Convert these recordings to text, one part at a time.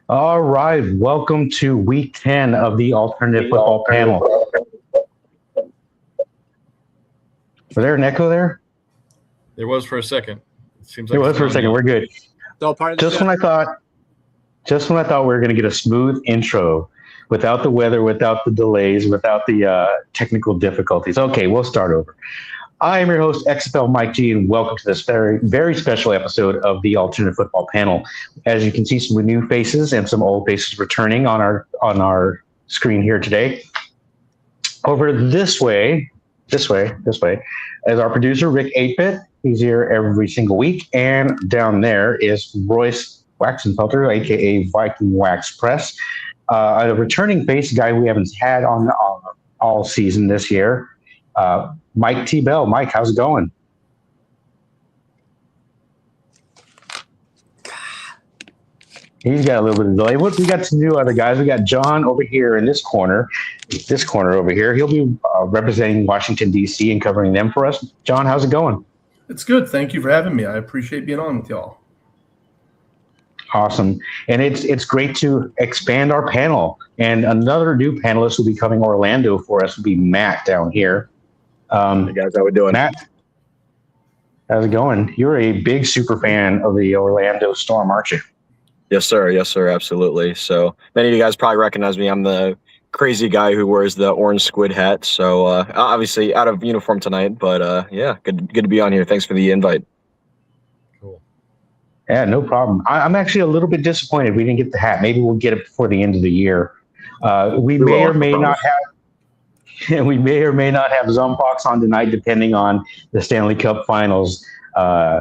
All right, welcome to week 10 of the Alternative Football Panel. Was there an echo there? There was for a second. It seems like it was for a second. We're good. It's all part of the just show. when I thought we were going to get a smooth intro without the weather, without the delays, without the technical difficulties. Okay, we'll start over. I am your host, XFL Mike G, and welcome to this very, very special episode of the Alternative Football Panel. As you can see, some new faces and some old faces returning on our screen here today. Over this way, is our producer, Rick 8-Bit. He's here every single week. And down there is Royce Waxenfelter, a.k.a. Viking Wax Press, a returning face, guy we haven't had on all season this year. Mike T. Bell. Mike, how's it going? He's got a little bit of delay. What we got to do, other guys? We got John over here in this corner over here. He'll be representing Washington, D.C. and covering them for us. John, how's it going? It's good. Thank you for having me. I appreciate being on with y'all. Awesome. And it's great to expand our panel. And another new panelist will be coming Orlando for us will be Matt down here. Hey guys, how we doing? Matt, how's it going? You're a big super fan of the Orlando Storm, aren't you? Yes, sir. Yes, sir. Absolutely. So many of you guys probably recognize me. I'm the crazy guy who wears the orange squid hat. So obviously out of uniform tonight, but yeah, good to be on here. Thanks for the invite. Cool. Yeah, no problem. I'm actually a little bit disappointed we didn't get the hat. Maybe we'll get it before the end of the year. We may or may not have Zompox on tonight, depending on the Stanley Cup Finals.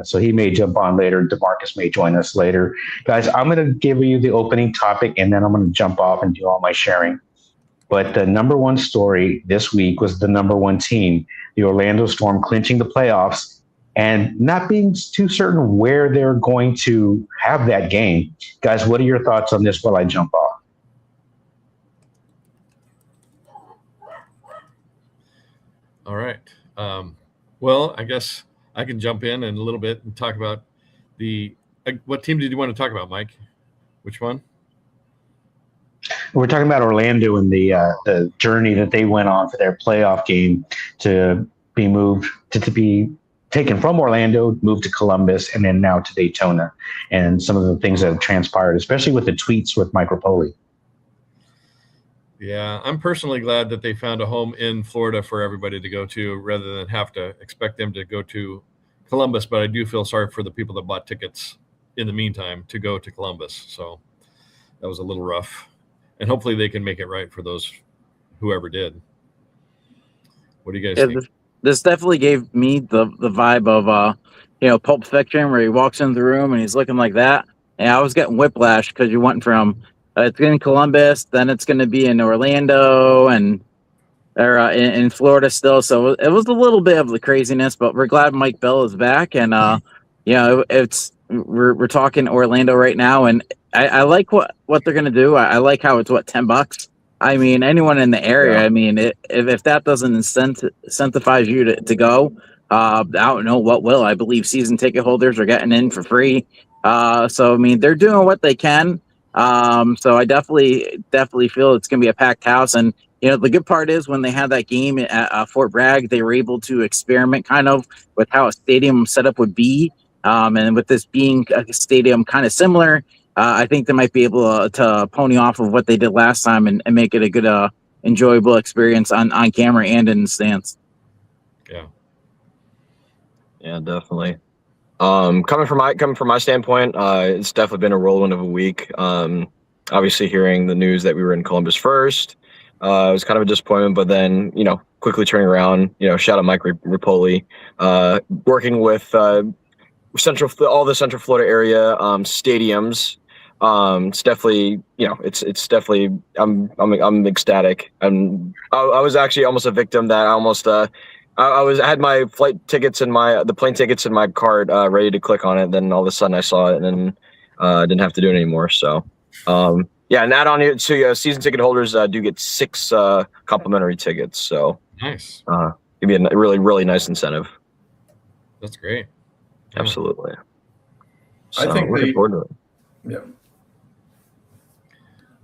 So he may jump on later. DeMarcus may join us later. Guys, I'm going to give you the opening topic, and then I'm going to jump off and do all my sharing. But the number one story this week was the number one team, the Orlando Storm, clinching the playoffs and not being too certain where they're going to have that game. Guys, what are your thoughts on this while I jump off? All right. Well, I guess I can jump in a little bit and talk about what team did you want to talk about, Mike? Which one? We're talking about Orlando and the journey that they went on for their playoff game to be moved to be taken from Orlando, moved to Columbus, and then now to Daytona, and some of the things that have transpired, especially with the tweets with Mike Rapoli. Yeah, I'm personally glad that they found a home in Florida for everybody to go to rather than have to expect them to go to Columbus. But I do feel sorry for the people that bought tickets in the meantime to go to Columbus. So that was a little rough. And hopefully they can make it right for those whoever did. What do you guys think? This definitely gave me the vibe of, Pulp Fiction, where he walks into the room and he's looking like that. And I was getting whiplash because you went from it's in Columbus, then it's going to be in Orlando and in Florida still. So it was a little bit of the craziness, but we're glad Mike Bell is back. And, we're talking Orlando right now. And I like what they're going to do. I like how it's $10. I mean, anyone in the area, yeah. I mean, if that doesn't incentivize you to go, I don't know what will. I believe season ticket holders are getting in for free. So I mean, they're doing what they can. So I definitely feel it's going to be a packed house. And the good part is when they had that game at Fort Bragg, they were able to experiment kind of with how a stadium setup would be. And with this being a stadium kind of similar, I think they might be able to pony off of what they did last time and make it a good, enjoyable experience on camera and in the stands. Yeah, definitely. Coming from my standpoint, it's definitely been a whirlwind of a week. Obviously, hearing the news that we were in Columbus first, it was kind of a disappointment. But then, quickly turning around, shout out Mike Rapoli, working with all the Central Florida area stadiums. It's definitely, it's definitely. I'm ecstatic. I was actually almost a victim that I almost. I had my flight tickets and the plane tickets in my cart ready to click on it. Then all of a sudden I saw it and didn't have to do it anymore. So yeah, and add on it to season ticket holders do get 6 complimentary tickets. So nice. It'd be a really, really nice incentive. That's great. Absolutely. So I think looking forward to it. Yeah.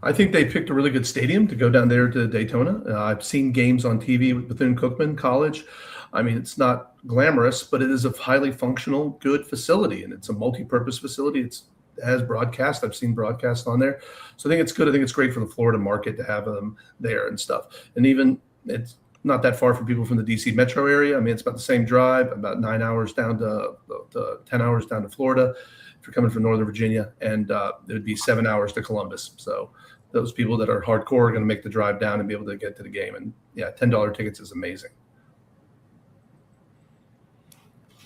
I think they picked a really good stadium to go down there to Daytona. I've seen games on TV with Bethune-Cookman College. I mean, it's not glamorous, but it is a highly functional, good facility, and it's a multi-purpose facility. It has broadcast. I've seen broadcast on there. So I think it's good. I think it's great for the Florida market to have them there and stuff. And even it's not that far from people from the DC metro area. I mean, it's about the same drive, about 9 hours down to 10 hours down to Florida if you're coming from Northern Virginia, and it would be 7 hours to Columbus. So those people that are hardcore are going to make the drive down and be able to get to the game. And yeah, $10 tickets is amazing.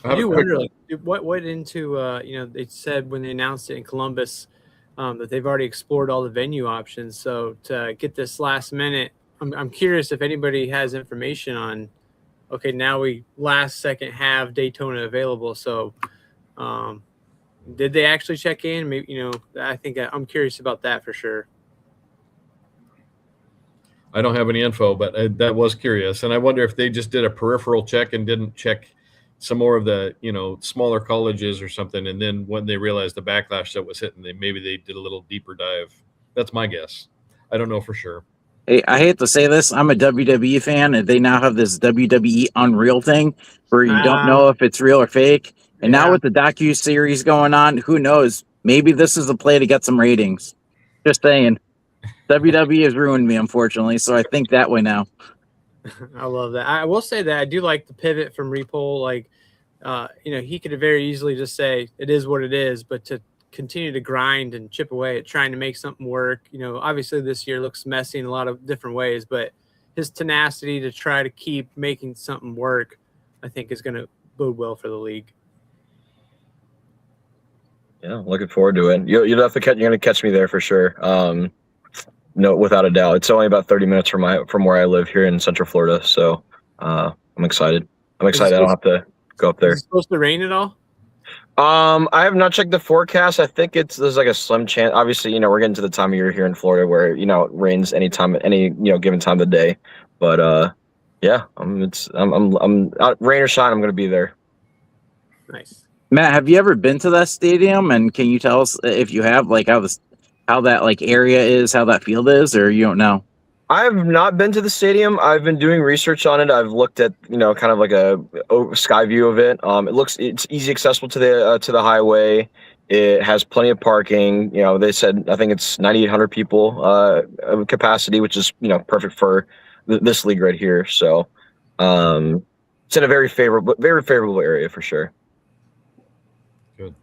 I do wonder, like, what went into, they said when they announced it in Columbus that they've already explored all the venue options. So to get this last minute, I'm curious if anybody has information on, okay, now we last second have Daytona available. So did they actually check in? Maybe, I think I'm curious about that for sure. I don't have any info, but that was curious. And I wonder if they just did a peripheral check and didn't check some more of the, smaller colleges or something. And then when they realized the backlash that was hitting, maybe they did a little deeper dive. That's my guess. I don't know for sure. Hey, I hate to say this. I'm a WWE fan, and they now have this WWE Unreal thing where you don't know if it's real or fake. And now with the docu-series going on, who knows? Maybe this is a play to get some ratings. Just saying. WWE has ruined me, unfortunately, so I think that way now. I love that. I will say that I do like the pivot from Repol. Like, he could very easily just say it is what it is, but to continue to grind and chip away at trying to make something work. Obviously this year looks messy in a lot of different ways, but his tenacity to try to keep making something work, I think, is going to bode well for the league. Yeah, looking forward to it. You're going to catch me there for sure. No, without a doubt. It's only about 30 minutes from where I live here in Central Florida, so I'm excited. I don't have to go up there. Is it supposed to rain at all? I have not checked the forecast. I think there's like a slim chance. Obviously, we're getting to the time of year here in Florida where it rains any given time of the day. But yeah, I'm rain or shine, I'm going to be there. Nice. Matt, have you ever been to that stadium? And can you tell us if you have, like, how that like area is, how that field is, or you don't know? I have not been to the stadium. I've been doing research on it. I've looked at kind of like a sky view of it. It's easy accessible to the highway. It has plenty of parking. They said I think it's 9,800 people of capacity, which is perfect for this league right here. So it's in a very favorable area for sure. Good.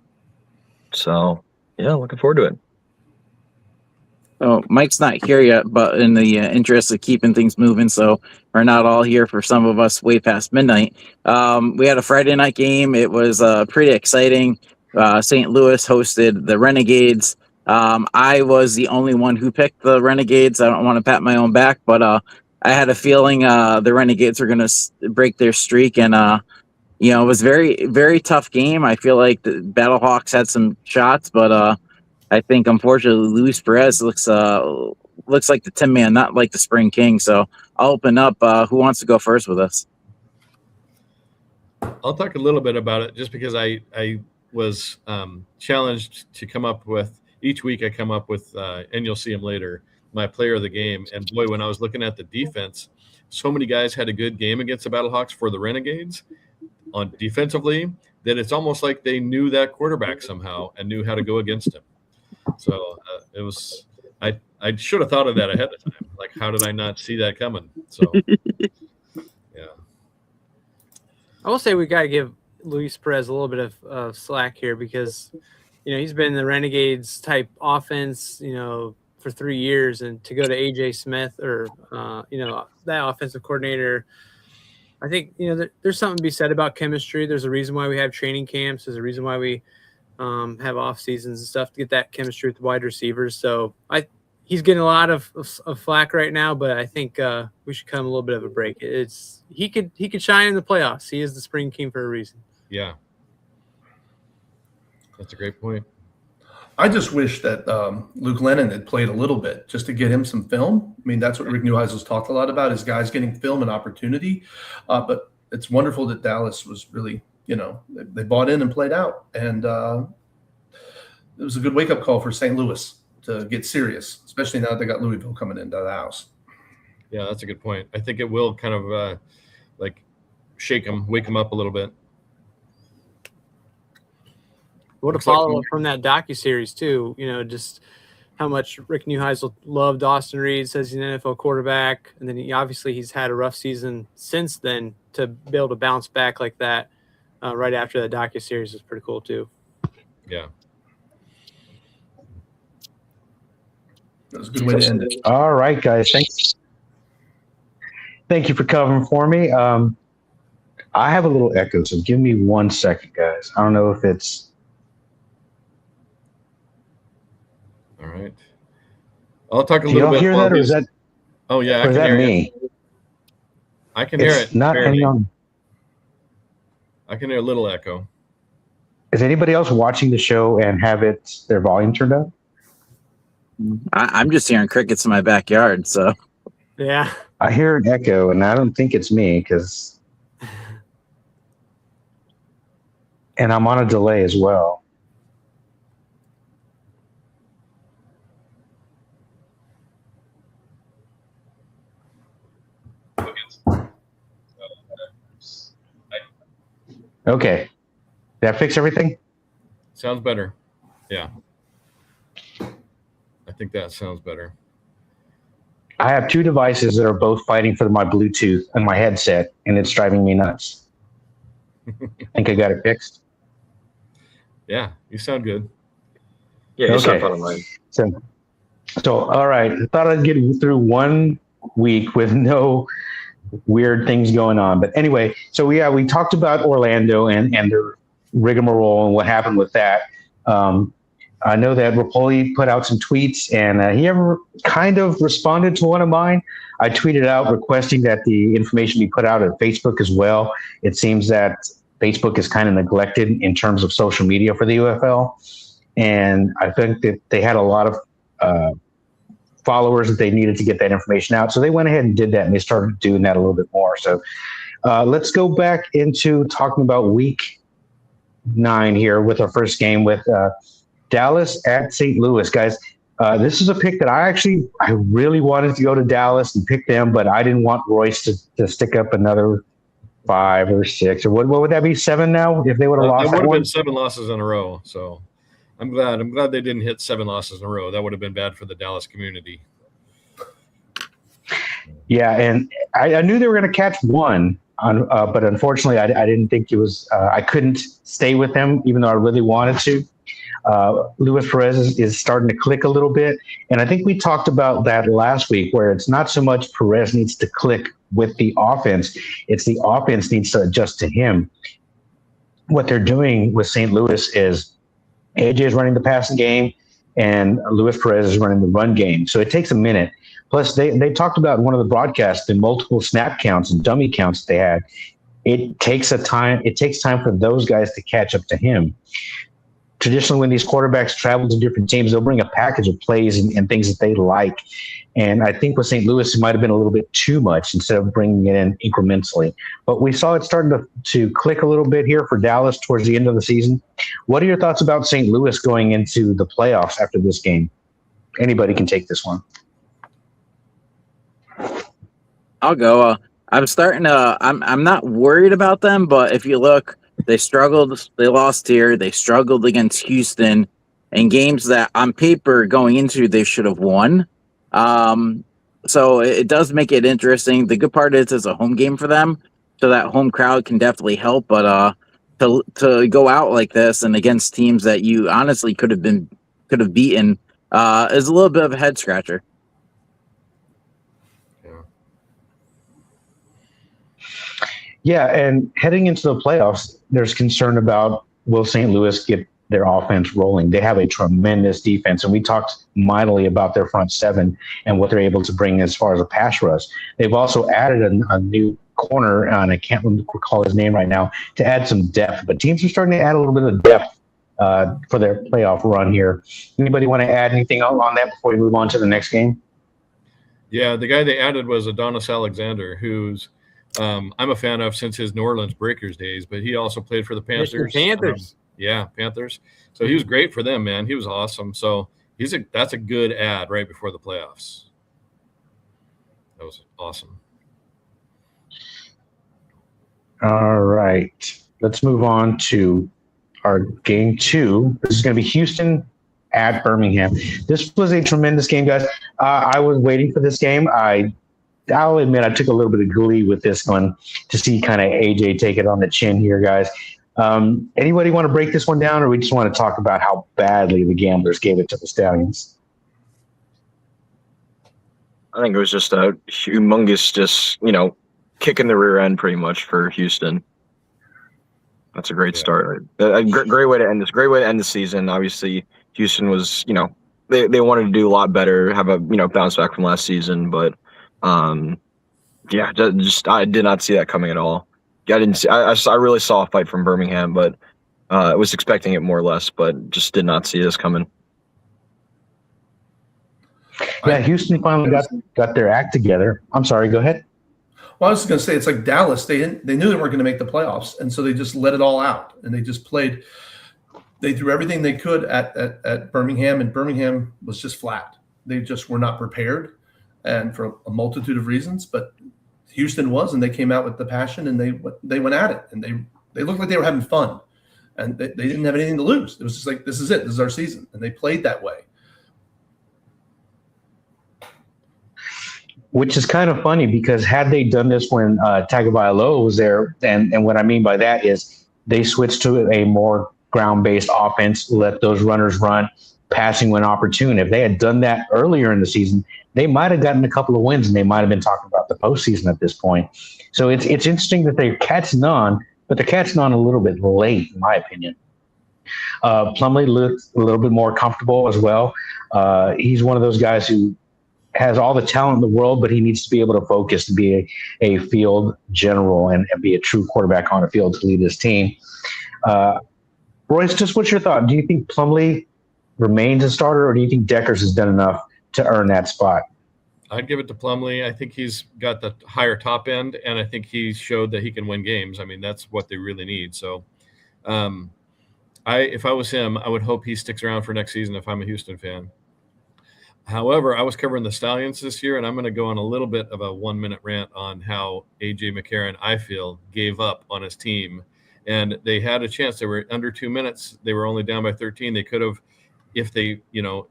So yeah, looking forward to it. Oh, Mike's not here yet, but in the interest of keeping things moving, so we're not all here for some of us way past midnight. We had a Friday night game. It was pretty exciting. St. Louis hosted the Renegades. I was the only one who picked the Renegades. I don't want to pat my own back, but I had a feeling the Renegades were going to break their streak, and it was very, very tough game. I feel like the Battlehawks had some shots, but I think, unfortunately, Luis Perez looks like the Tin Man, not like the Spring King. So I'll open up. Who wants to go first with us? I'll talk a little bit about it just because I was challenged to come up with each week. I come up with, and you'll see him later, my player of the game. And boy, when I was looking at the defense, so many guys had a good game against the Battlehawks for the Renegades on defensively that it's almost like they knew that quarterback somehow and knew how to go against him. So it was, I should have thought of that ahead of time. Like, how did I not see that coming? So, yeah. I will say we got to give Luis Perez a little bit of slack here because, he's been in the Renegades type offense, for 3 years, and to go to AJ Smith or, that offensive coordinator, I think, there's something to be said about chemistry. There's a reason why we have training camps. There's a reason why we have off seasons and stuff to get that chemistry with the wide receivers. So he's getting a lot of flack right now, but I think we should cut him a little bit of a break. He could shine in the playoffs. He is the spring king for a reason. Yeah. That's a great point. I just wish that Luke Lennon had played a little bit just to get him some film. I mean, that's what Rick Neuheisel's talked a lot about, is guys getting film and opportunity. But it's wonderful that Dallas was really, they bought in and played out. And it was a good wake-up call for St. Louis to get serious, especially now that they got Louisville coming into the house. Yeah, that's a good point. I think it will kind of shake them, wake them up a little bit. What a follow-up from that docuseries, too. Just how much Rick Neuheisel loved Austin Reed, says he's an NFL quarterback. And then he's had a rough season since then. To be able to bounce back like that right after the docuseries is pretty cool, too. Yeah. That was a good way to end it. All right, guys. Thank you for covering for me. I have a little echo, so give me 1 second, guys. I don't know if it's... All right. I'll talk a Do little y'all bit. hear that, or is that? Oh yeah, Or is that me? I can hear It's it. not barely. any on. I can hear a little echo. Is anybody else watching the show and have their volume turned up? I'm just hearing crickets in my backyard. So Yeah. I hear an echo, and I don't think it's me and I'm on a delay as well. Okay. Did that fix everything? Sounds better. Yeah. I think that sounds better. I have 2 devices that are both fighting for my Bluetooth and my headset, and it's driving me nuts. Think I got it fixed? Yeah, you sound good. Yeah, you sound Okay. fun of mine. So, all right. I thought I'd get through 1 week with no weird things going on. But anyway, so we talked about Orlando and their rigmarole and what happened with that. I know that Rapoli put out some tweets, and he kind of responded to one of mine. I tweeted out requesting that the information be put out at Facebook as well. It seems that Facebook is kind of neglected in terms of social media for the UFL. And I think that they had a lot of followers that they needed to get that information out. So they went ahead and did that, and they started doing that a little bit more. So let's go back into talking about week 9 here with our first game with Dallas at St. Louis. Guys, this is a pick that I really wanted to go to Dallas and pick them, but I didn't want Royce to stick up another 5 or 6 or what would that be, 7 now if they would have lost That that would have one? been 7 losses in a row. So I'm glad they didn't hit 7 losses in a row. That would have been bad for the Dallas community. Yeah, and I knew they were going to catch one, but unfortunately, I didn't think it was. I couldn't stay with them, even though I really wanted to. Luis Perez is starting to click a little bit, and I think we talked about that last week, where it's not so much Perez needs to click with the offense; it's the offense needs to adjust to him. What they're doing with St. Louis is AJ is running the passing game, and Luis Perez is running the run game. So it takes a minute. Plus, they talked about in one of the broadcasts the multiple snap counts and dummy counts they had. It takes time for those guys to catch up to him. traditionally when these quarterbacks travel to different teams, they'll bring a package of plays and things that they like. And I think with St. Louis, it might have been a little bit too much instead of bringing it in incrementally. But we saw it starting to click a little bit here for Dallas towards the end of the season. What are your thoughts about St. Louis going into the playoffs after this game? Anybody can take this one. I'll go. I'm starting to. I'm not worried about them, but if you look, they struggled. They lost here. They struggled against Houston in games that, on paper, going into they should have won. So it does make it interesting. The good part is it's a home game for them, so that home crowd can definitely help. But to go out like this and against teams that you honestly could have beaten is a little bit of a head scratcher. Yeah, and heading into the playoffs, there's concern about will St. Louis get their offense rolling. They have a tremendous defense, and we talked mightily about their front seven and what they're able to bring as far as a pass rush. They've also added a new corner, and I can't recall his name right now, to add some depth. But teams are starting to add a little bit of depth for their playoff run here. Anybody want to add anything on that before we move on to the next game? Yeah, the guy they added was Adonis Alexander, who's I'm a fan of since his New Orleans Breakers days, but he also played for the Panthers. Panthers. Panthers. So he was great for them, man. He was awesome. So that's a good ad right before the playoffs. That was awesome. All right. Let's move on to our game 2. This is going to be Houston at Birmingham. This was a tremendous game, guys. I was waiting for this game. I'll admit I took a little bit of glee with this one to see kind of AJ take it on the chin here, guys. Anybody want to break this one down, or we just want to talk about how badly the Gamblers gave it to the Stallions? I think it was just a humongous, kick in the rear end pretty much for Houston. That's a great start. A great way to end this. Great way to end the season. Obviously, Houston was, they wanted to do a lot better, have a, bounce back from last season, but I did not see that coming at all. I didn't see. I really saw a fight from Birmingham, but I was expecting it more or less, but just did not see this coming. Yeah, Houston finally got their act together. I'm sorry. Go ahead. Well, I was going to say it's like Dallas. They knew they weren't going to make the playoffs, and so they just let it all out, and they just played. They threw everything they could at Birmingham, and Birmingham was just flat. They just were not prepared. And for a multitude of reasons, but Houston was, and they came out with the passion, and they went at it, and they looked like they were having fun, and they didn't have anything to lose. It was just like, this is it, this is our season, and they played that way. Which is kind of funny because had they done this when Tagovailoa was there, and what I mean by that is they switched to a more ground-based offense, let those runners run, passing when opportune. If they had done that earlier in the season, they might have gotten a couple of wins, and they might have been talking about the postseason at this point. So it's interesting that they're catching on, but they're catching on a little bit late, in my opinion. Plumlee looked a little bit more comfortable as well. He's one of those guys who has all the talent in the world, but he needs to be able to focus to be a field general and be a true quarterback on the field to lead his team. Royce, just what's your thought? Do you think Plumlee remains a starter, or do you think Deckers has done enough to earn that spot? I'd give it to Plumlee. I think he's got the higher top end, and I think he showed that he can win games. I mean, that's what they really need. So if I was him, I would hope he sticks around for next season if I'm a Houston fan. However, I was covering the Stallions this year, and I'm going to go on a little bit of a 1-minute rant on how A.J. McCarron, I feel, gave up on his team. And they had a chance. They were under 2 minutes. They were only down by 13. They could have, if they,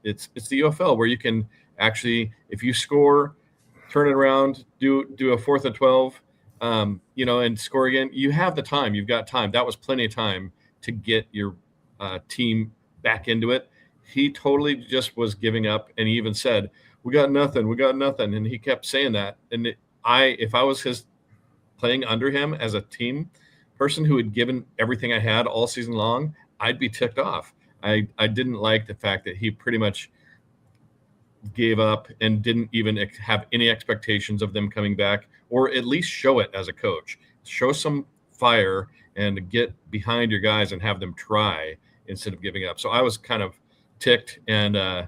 it's the UFL where you can actually, if you score, turn it around, do a 4th and 12, and score again. You have the time. You've got time. That was plenty of time to get your team back into it. He totally just was giving up, and he even said, we got nothing, and he kept saying that. And if I was playing under him as a team person who had given everything I had all season long, I'd be ticked off. I didn't like the fact that he pretty much gave up and didn't even have any expectations of them coming back, or at least show it as a coach. Show some fire and get behind your guys and have them try instead of giving up. So I was kind of ticked and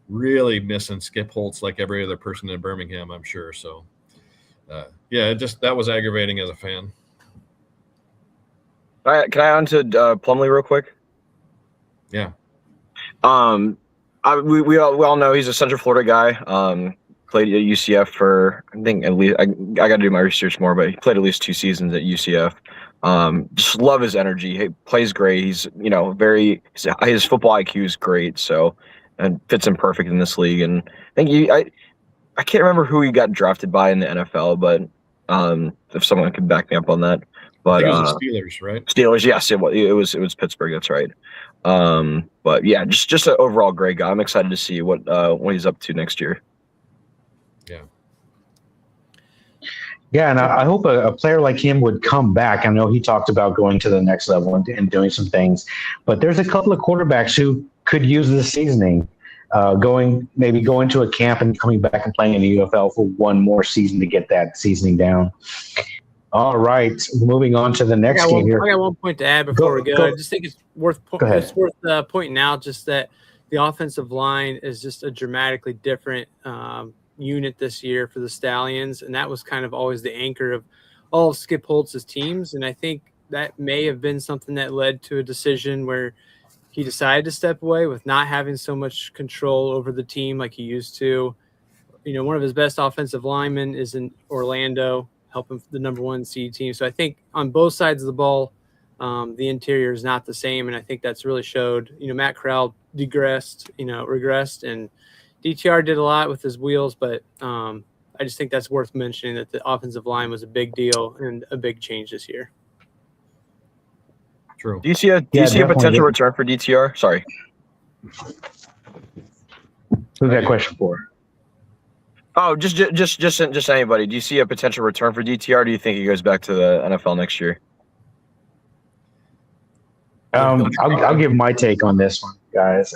really missing Skip Holtz like every other person in Birmingham, I'm sure. So, that was aggravating as a fan. All right, can I on to Plumlee real quick? Yeah. We all know he's a Central Florida guy. Played at UCF for, I think, at least I got to do my research more, but he played at least 2 seasons at UCF. Just love his energy. He plays great. He's his football IQ is great, so and fits him perfect in this league. And I think I can't remember who he got drafted by in the NFL, but if someone could back me up on that. But I think it was the Steelers, right? Steelers, yes, it was Pittsburgh. That's right. But yeah, just an overall great guy. I'm excited to see what he's up to next year. Yeah. Yeah, and I hope a player like him would come back. I know he talked about going to the next level and doing some things, but there's a couple of quarterbacks who could use this seasoning, going to a camp and coming back and playing in the UFL for one more season to get that seasoning down. All right, moving on to the next game here. I got one point to add before we go. I just think it's worth pointing out just that the offensive line is just a dramatically different unit this year for the Stallions, and that was kind of always the anchor of all of Skip Holtz's teams. And I think that may have been something that led to a decision where he decided to step away with not having so much control over the team like he used to. One of his best offensive linemen is in Orlando, helping the number 1 seed team. So I think on both sides of the ball, the interior is not the same, and I think that's really showed. Matt Corral regressed, and DTR did a lot with his wheels, but I just think that's worth mentioning that the offensive line was a big deal and a big change this year. True. Do you see a potential return for DTR? Sorry. Who's that question for? Oh, just anybody. Do you see a potential return for DTR? Or do you think he goes back to the NFL next year? I'll give my take on this one, guys.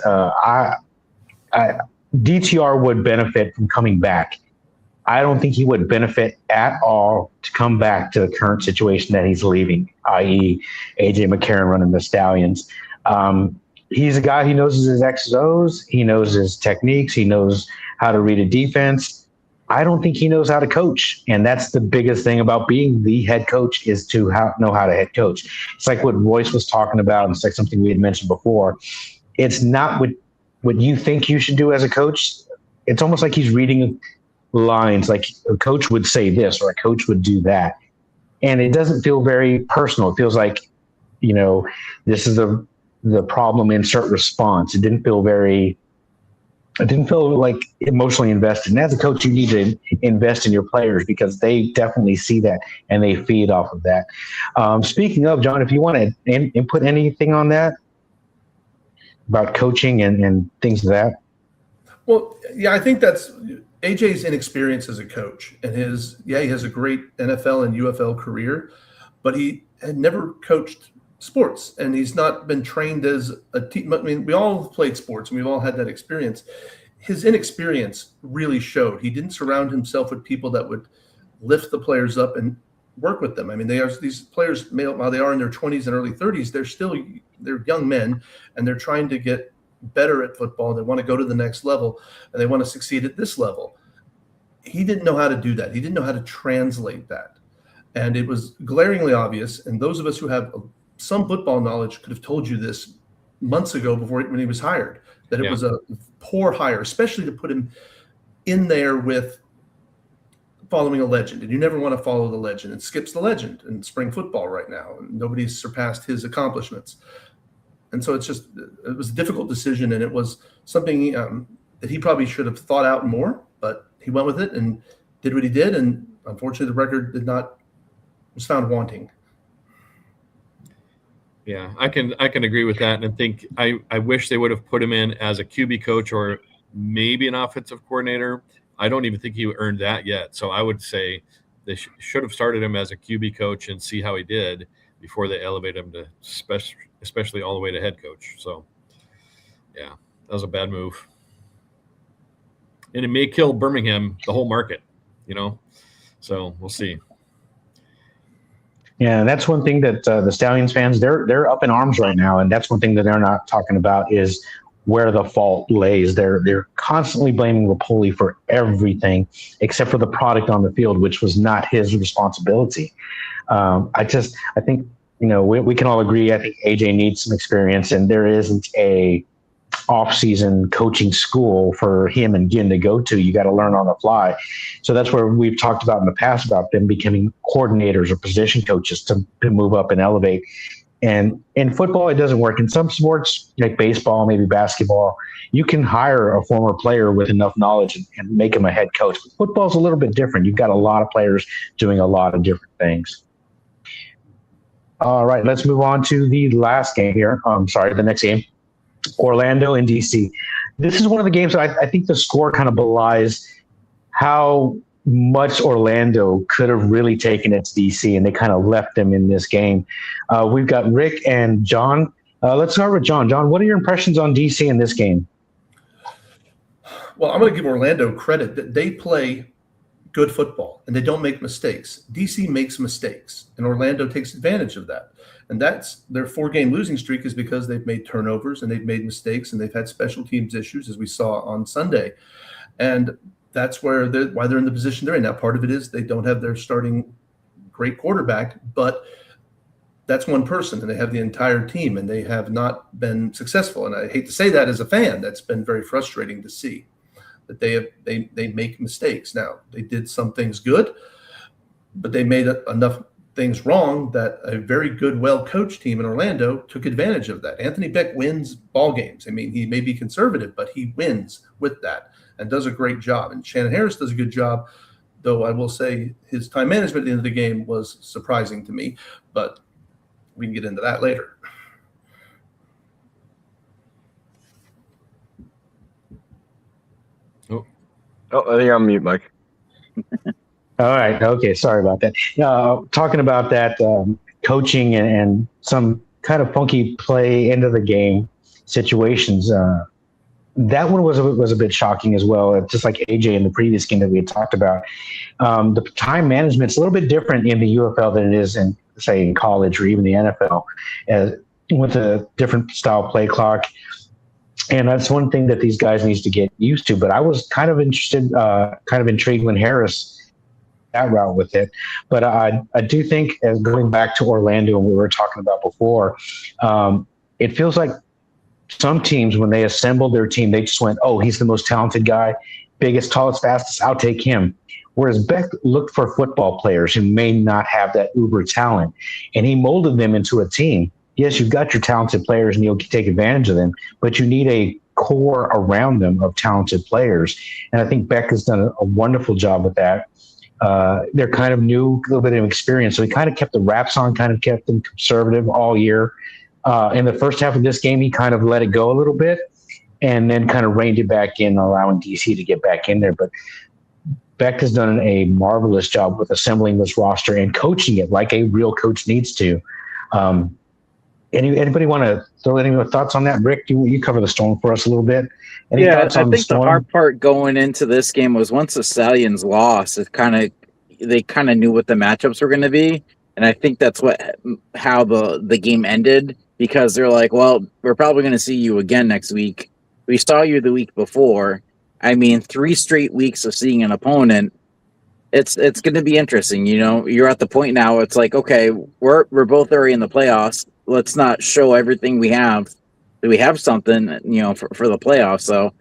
DTR would benefit from coming back. I don't think he would benefit at all to come back to the current situation that he's leaving, i.e. AJ McCarron running the Stallions. He's a guy who knows his X's O's. He knows his techniques. He knows how to read a defense. I don't think he knows how to coach. And that's the biggest thing about being the head coach is to know how to head coach. It's like what Royce was talking about. And it's like something we had mentioned before. It's not what you think you should do as a coach. It's almost like he's reading lines, like a coach would say this or a coach would do that. And it doesn't feel very personal. It feels like, this is the problem, insert response. It didn't feel like emotionally invested. And as a coach, you need to invest in your players because they definitely see that and they feed off of that. Speaking of, John, if you want to input anything on that about coaching and things like that. Well, yeah, I think that's AJ's inexperience as a coach, and he has a great NFL and UFL career, but he had never coached sports, and he's not been trained as a team. I mean, we all played sports, and we've all had that experience. His inexperience really showed. He didn't surround himself with people that would lift the players up and work with them. I mean, these players, while they are in their 20s and early 30s, they're young men, and they're trying to get better at football. They want to go to the next level, and they want to succeed at this level. He didn't know how to do that. He didn't know how to translate that. And it was glaringly obvious. And those of us who have some football knowledge could have told you this months ago when he was hired, that it was a poor hire, especially to put him in there with following a legend. And you never want to follow the legend. It skips the legend in spring football right now. And nobody's surpassed his accomplishments. And so it was a difficult decision, and it was something that he probably should have thought out more, but he went with it and did what he did. And unfortunately, the record was found wanting. Yeah, I can agree with that. And I think I wish they would have put him in as a QB coach or maybe an offensive coordinator. I don't even think he earned that yet. So I would say they should have started him as a QB coach and see how he did before they elevate him to especially all the way to head coach. So, yeah, that was a bad move. And it may kill Birmingham, the whole market, So we'll see. Yeah, that's one thing that the Stallions fans they're up in arms right now, and that's one thing that they're not talking about is where the fault lays. They're constantly blaming Rapoli for everything except for the product on the field, which was not his responsibility. I think we can all agree. I think AJ needs some experience, and there isn't a off-season coaching school for him and Ginn to go to. You got to learn on the fly. So that's where we've talked about in the past about them becoming coordinators or position coaches to move up and elevate. And in football, it doesn't work. In some sports, like baseball, maybe basketball, you can hire a former player with enough knowledge and make him a head coach. But football's a little bit different. You've got a lot of players doing a lot of different things. All right, let's move on to the last game here. The next game, Orlando and DC. This is one of the games that I think the score kind of belies how much Orlando could have really taken it to DC, and they kind of left them in this game. We've got Rick and John. Let's start with John. John, what are your impressions on DC in this game? Well, I'm going to give Orlando credit that they play good football and they don't make mistakes. DC makes mistakes, and Orlando takes advantage of that. And that's their 4-game losing streak is because they've made turnovers and they've made mistakes and they've had special teams issues, as we saw on Sunday. And that's why they're in the position they're in. Now, part of it is they don't have their starting great quarterback, but that's one person, and they have the entire team, and they have not been successful. And I hate to say that as a fan. That's been very frustrating to see that they make mistakes. Now, they did some things good, but they made enough things wrong that a very good, well-coached team in Orlando took advantage of that. Anthony Beck wins ball games. I mean, he may be conservative, but he wins with that and does a great job. And Shannon Harris does a good job, though I will say his time management at the end of the game was surprising to me, but we can get into that later. Oh, you're on mute, Mike. All right. Okay. Sorry about that. Talking about that coaching and some kind of funky play into the game situations. That one was a bit shocking as well. Just like AJ in the previous game that we had talked about. The time management's a little bit different in the UFL than it is in, say, in college or even the NFL, with a different style play clock. And that's one thing that these guys need to get used to. But I was kind of interested, kind of intrigued when Harris that route with it. But I do think, as going back to Orlando and we were talking about before, it feels like some teams, when they assembled their team, they just went, oh, he's the most talented guy, biggest, tallest, fastest, I'll take him. Whereas Beck looked for football players who may not have that uber talent, and he molded them into a team. Yes, you've got your talented players and you'll take advantage of them, but you need a core around them of talented players. And I think Beck has done a wonderful job with that. They're kind of new, a little bit of experience. So he kind of kept the wraps on, kind of kept them conservative all year. In the first half of this game, he kind of let it go a little bit and then kind of reined it back in, allowing DC to get back in there. But Beck has done a marvelous job with assembling this roster and coaching it like a real coach needs to. Anybody want to throw any more thoughts on that? Rick, you cover the Storm for us a little bit. Any thoughts on I think the hard part going into this game was once the Stallions lost, they kind of knew what the matchups were going to be, and I think that's how the game ended, because they're like, well, we're probably going to see you again next week. We saw you the week before. I mean, 3 straight weeks of seeing an opponent. It's going to be interesting. You know, you're at the point now. It's like, okay, we're both already in the playoffs. Let's not show everything we have. We have something, for the playoffs. So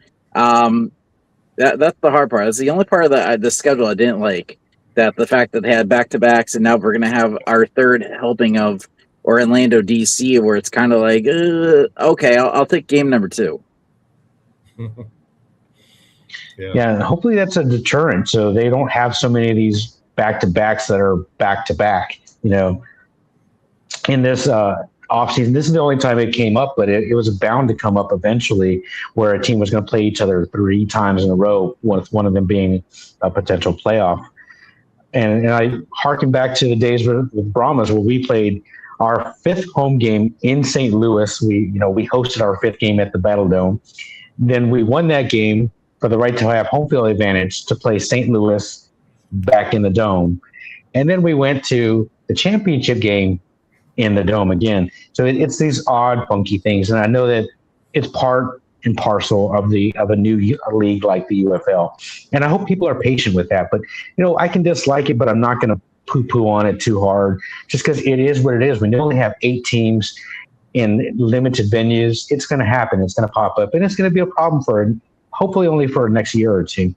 that's the hard part. That's the only part of the schedule I didn't like. That the fact that they had back-to-backs, and now we're going to have our third helping of Orlando, DC, where it's kind of like, okay, I'll take game number 2. Yeah, and hopefully that's a deterrent, so they don't have so many of these back-to-backs that are back-to-back. In this offseason, this is the only time it came up, but it was bound to come up eventually, where a team was going to play each other 3 times in a row, with one of them being a potential playoff. And I harken back to the days with Brahmas, where we played our 5th home game in St. Louis. We hosted our 5th game at the Battle Dome. Then we won that game for the right to have home field advantage to play St. Louis back in the Dome. And then we went to the championship game in the Dome again. So it's these odd, funky things. And I know that it's part and parcel of a new league like the UFL. And I hope people are patient with that. But, I can dislike it, but I'm not going to poo-poo on it too hard just because it is what it is. When you only have 8 teams in limited venues, it's going to happen. It's going to pop up. And it's going to be a problem for hopefully only for next year or two.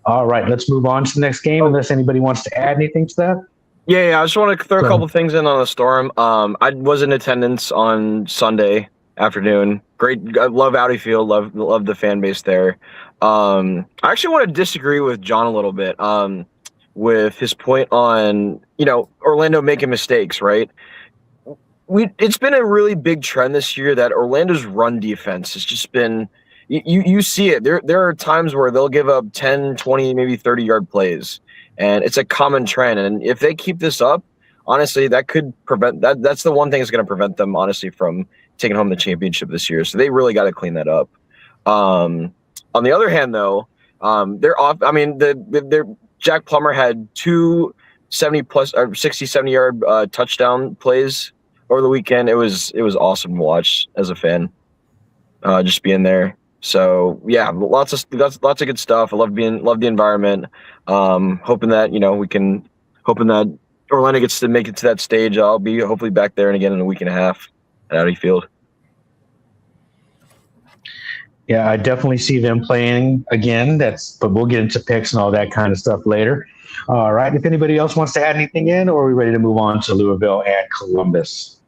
All right, let's move on to the next game unless anybody wants to add anything to that. Yeah, I just want to throw a couple things in on the Storm. I was in attendance on Sunday afternoon. Great, I love Audi Field. Love the fan base there. I actually want to disagree with John a little bit. With his point on Orlando making mistakes, right? It's been a really big trend this year that Orlando's run defense has just been. You see it. There are times where they'll give up 10, 20, maybe 30-yard plays. And it's a common trend. And if they keep this up, honestly, that could prevent that. That's the one thing that's going to prevent them, honestly, from taking home the championship this year. So they really got to clean that up. On the other hand, though, they're off. I mean, Jack Plummer had 2 70+ or 60, 70-yard touchdown plays over the weekend. It was awesome to watch as a fan, just being there. So yeah, lots of good stuff. I love the environment. Hoping that that Orlando gets to make it to that stage. I'll be hopefully back there and again in a week and a half at Audi Field. Yeah, I definitely see them playing again. But we'll get into picks and all that kind of stuff later. All right. If anybody else wants to add anything in, or are we ready to move on to Louisville and Columbus?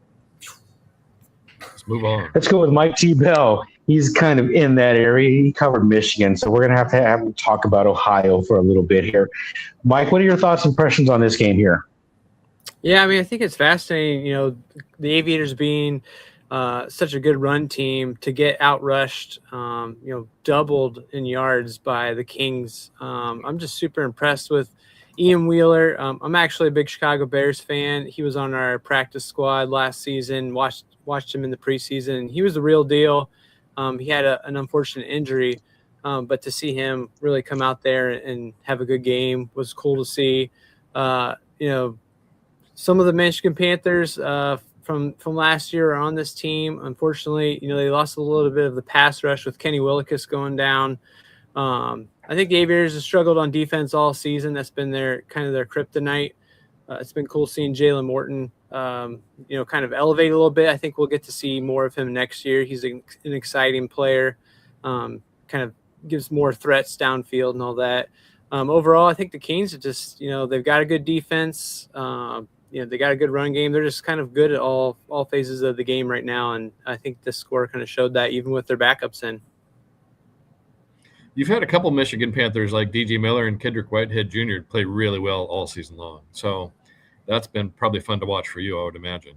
Let's move on. Let's go with Mike T. Bell. He's kind of in that area. He covered Michigan, so we're going to have him talk about Ohio for a little bit here. Mike, what are your thoughts and impressions on this game here? Yeah, I mean, I think it's fascinating, the Aviators being such a good run team to get outrushed, doubled in yards by the Kings. I'm just super impressed with Ian Wheeler. I'm actually a big Chicago Bears fan. He was on our practice squad last season, watched him in the preseason, and he was the real deal. He had an unfortunate injury, but to see him really come out there and have a good game was cool to see. Some of the Michigan Panthers from last year are on this team. Unfortunately, they lost a little bit of the pass rush with Kenny Willekes going down. I think the Aviators have struggled on defense all season. That's been their kryptonite. It's been cool seeing Jalen Morton, kind of elevate a little bit. I think we'll get to see more of him next year. He's an exciting player, kind of gives more threats downfield and all that. Overall, I think the Kings are just, they've got a good defense. They got a good run game. They're just kind of good at all phases of the game right now. And I think this score kind of showed that even with their backups in. You've had a couple Michigan Panthers like DJ Miller and Kendrick Whitehead Jr. play really well all season long. So that's been probably fun to watch for you, I would imagine.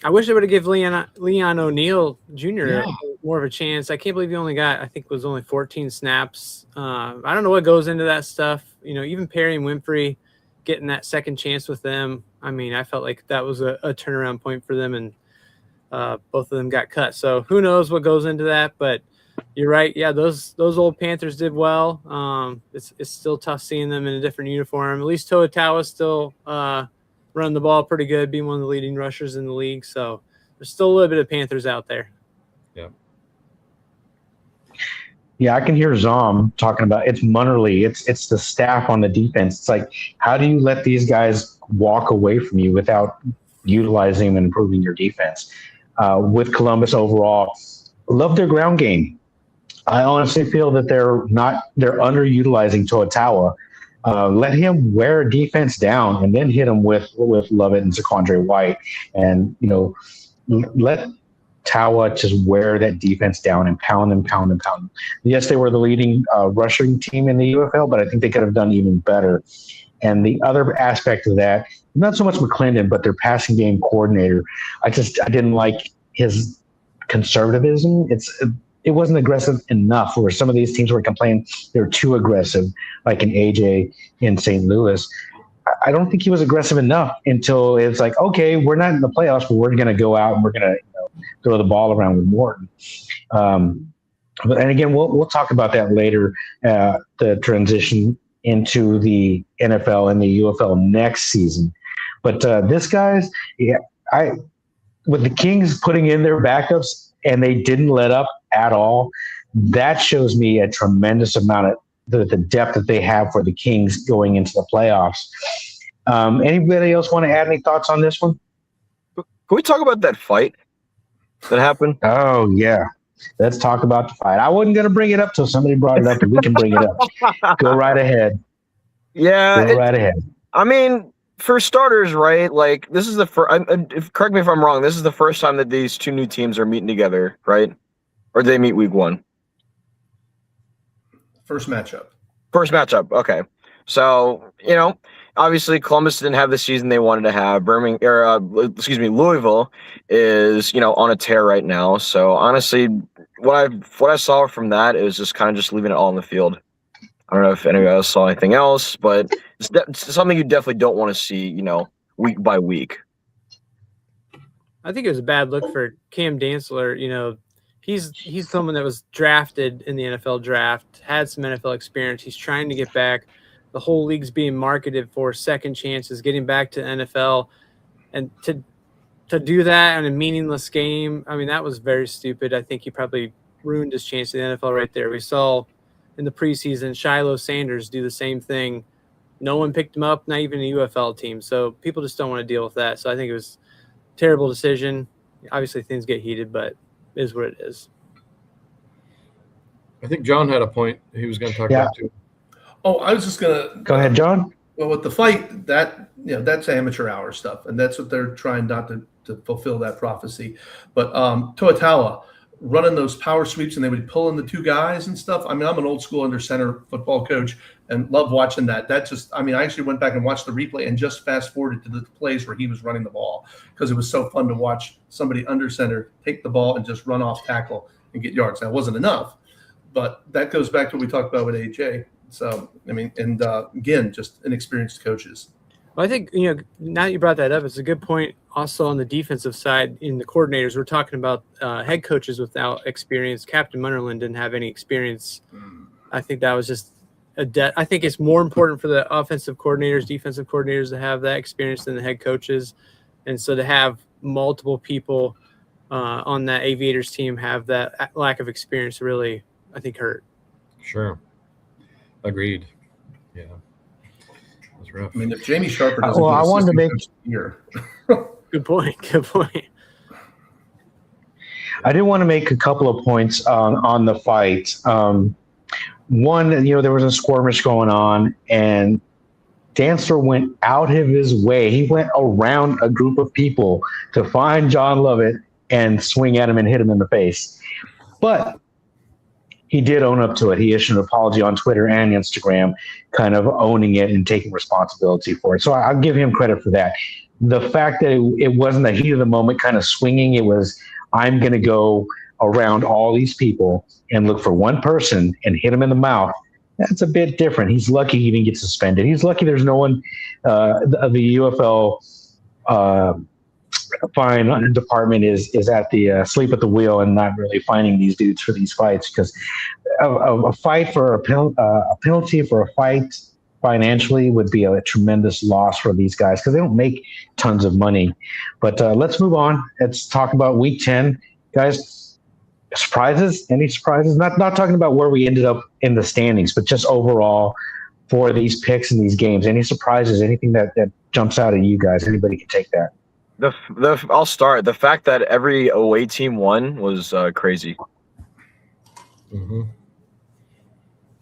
I wish they would have given Leon O'Neal Jr. More of a chance. I can't believe he only got, I think it was only 14 snaps. I don't know what goes into that stuff. Even Perry and Winfrey getting that second chance with them. I mean, I felt like that was a turnaround point for them, and both of them got cut. So who knows what goes into that, but you're right. Yeah, those old Panthers did well. It's still tough seeing them in a different uniform. At least Toa still running the ball pretty good, being one of the leading rushers in the league. So there's still a little bit of Panthers out there. Yeah. Yeah, I can hear Zom talking about it's Munnerly. It's the staff on the defense. It's like, how do you let these guys walk away from you without utilizing them and improving your defense? With Columbus overall, love their ground game. I honestly feel that they're underutilizing Toa. Let him wear a defense down and then hit him with Lovett and Zaquandre White, and let Tawa just wear that defense down and pound them. Yes, they were the leading rushing team in the UFL, but I think they could have done even better. And the other aspect of that, not so much McClendon, but their passing game coordinator, I didn't like his conservatism. It wasn't aggressive enough, where some of these teams were complaining they're too aggressive, like an AJ in St. Louis. I don't think he was aggressive enough until it's like, okay, we're not in the playoffs, but we're going to go out and we're going to throw the ball around with Morton. And again, we'll talk about that later, the transition into the NFL and the UFL next season. But this guy's, yeah, with the Kings putting in their backups and they didn't let up at all, that shows me a tremendous amount of the depth that they have for the Kings going into the playoffs. Anybody else want to add any thoughts on this one? Can we talk about that fight that happened? Oh, yeah. Let's talk about the fight. I wasn't going to bring it up till somebody brought it up, but we can bring it up. Go right ahead. Yeah. Go right ahead. I mean, for starters, right? Like, this is the first. Correct me if I'm wrong. This is the first time that these two new teams are meeting together, right? Or did they meet week one? First matchup. First matchup. Okay. So, obviously Columbus didn't have the season they wanted to have. Louisville is, on a tear right now. So honestly, what I saw from that is just kind of just leaving it all on the field. I don't know if anybody else saw anything else, but it's something you definitely don't want to see, week by week. I think it was a bad look for Cam Dantzler. He's someone that was drafted in the NFL draft, had some NFL experience. He's trying to get back. The whole league's being marketed for second chances, getting back to NFL, and to do that in a meaningless game, I mean, that was very stupid. I think he probably ruined his chance in the NFL right there. We saw in the preseason Shiloh Sanders do the same thing. No one picked him up, not even a UFL team. So people just don't want to deal with that. So I think it was a terrible decision. Obviously, things get heated, but it is what it is. I think John had a point he was going to talk about too. Oh, I was just gonna go ahead, John. Well, with the fight, that's amateur hour stuff, and that's what they're trying not to fulfill that prophecy. But Toatawa running those power sweeps, and they would pull in the two guys and stuff. I mean, I'm an old school under center football coach, and love watching that. That just, I mean, I actually went back and watched the replay and just fast forwarded to the plays where he was running the ball because it was so fun to watch somebody under center take the ball and just run off tackle and get yards. That wasn't enough, but that goes back to what we talked about with AJ. So, I mean, and again, just inexperienced coaches. Well, I think, now that you brought that up, it's a good point also on the defensive side in the coordinators. We're talking about head coaches without experience. Captain Munnerlyn didn't have any experience. I think that was just I think it's more important for the offensive coordinators, defensive coordinators to have that experience than the head coaches. And so to have multiple people on that Aviators team have that lack of experience really, I think, hurt. Sure. Agreed. Yeah. That's rough. I mean, if Jamie Sharper doesn't I wanted to make here. Good point. Good point. I did want to make a couple of points on the fight. One, there was a skirmish going on, and Dantzler went out of his way. He went around a group of people to find John Lovett and swing at him and hit him in the face. But he did own up to it. He issued an apology on Twitter and Instagram, kind of owning it and taking responsibility for it. So I'll give him credit for that. The fact that it wasn't the heat of the moment kind of swinging, it was, I'm going to go around all these people and look for one person and hit him in the mouth. That's a bit different. He's lucky he didn't get suspended. He's lucky there's no one, the UFL fine department is at the sleep at the wheel and not really fining these dudes for these fights, because a fight for a penalty for a fight financially would be a tremendous loss for these guys because they don't make tons of money. But let's move on. Let's talk about week 10, guys. Surprises? Any surprises? Not talking about where we ended up in the standings, but just overall for these picks and these games. Any surprises? Anything that jumps out at you guys? Anybody can take that. I'll start. The fact that every away team won was crazy. Mm-hmm.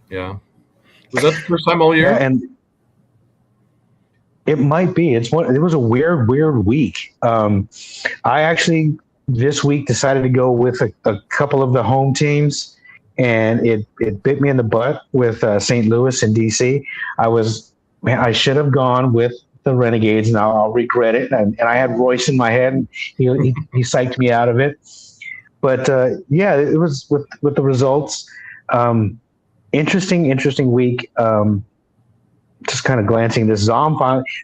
Yeah. Was that the first time all year? Yeah, and it might be. It was a weird week. I actually this week decided to go with a couple of the home teams, and it bit me in the butt with St. Louis and DC. I should have gone with the Renegades, and I'll regret it. And I had Royce in my head, and he psyched me out of it. But yeah, it was with the results. Interesting week. Just kind of glancing this, Zom's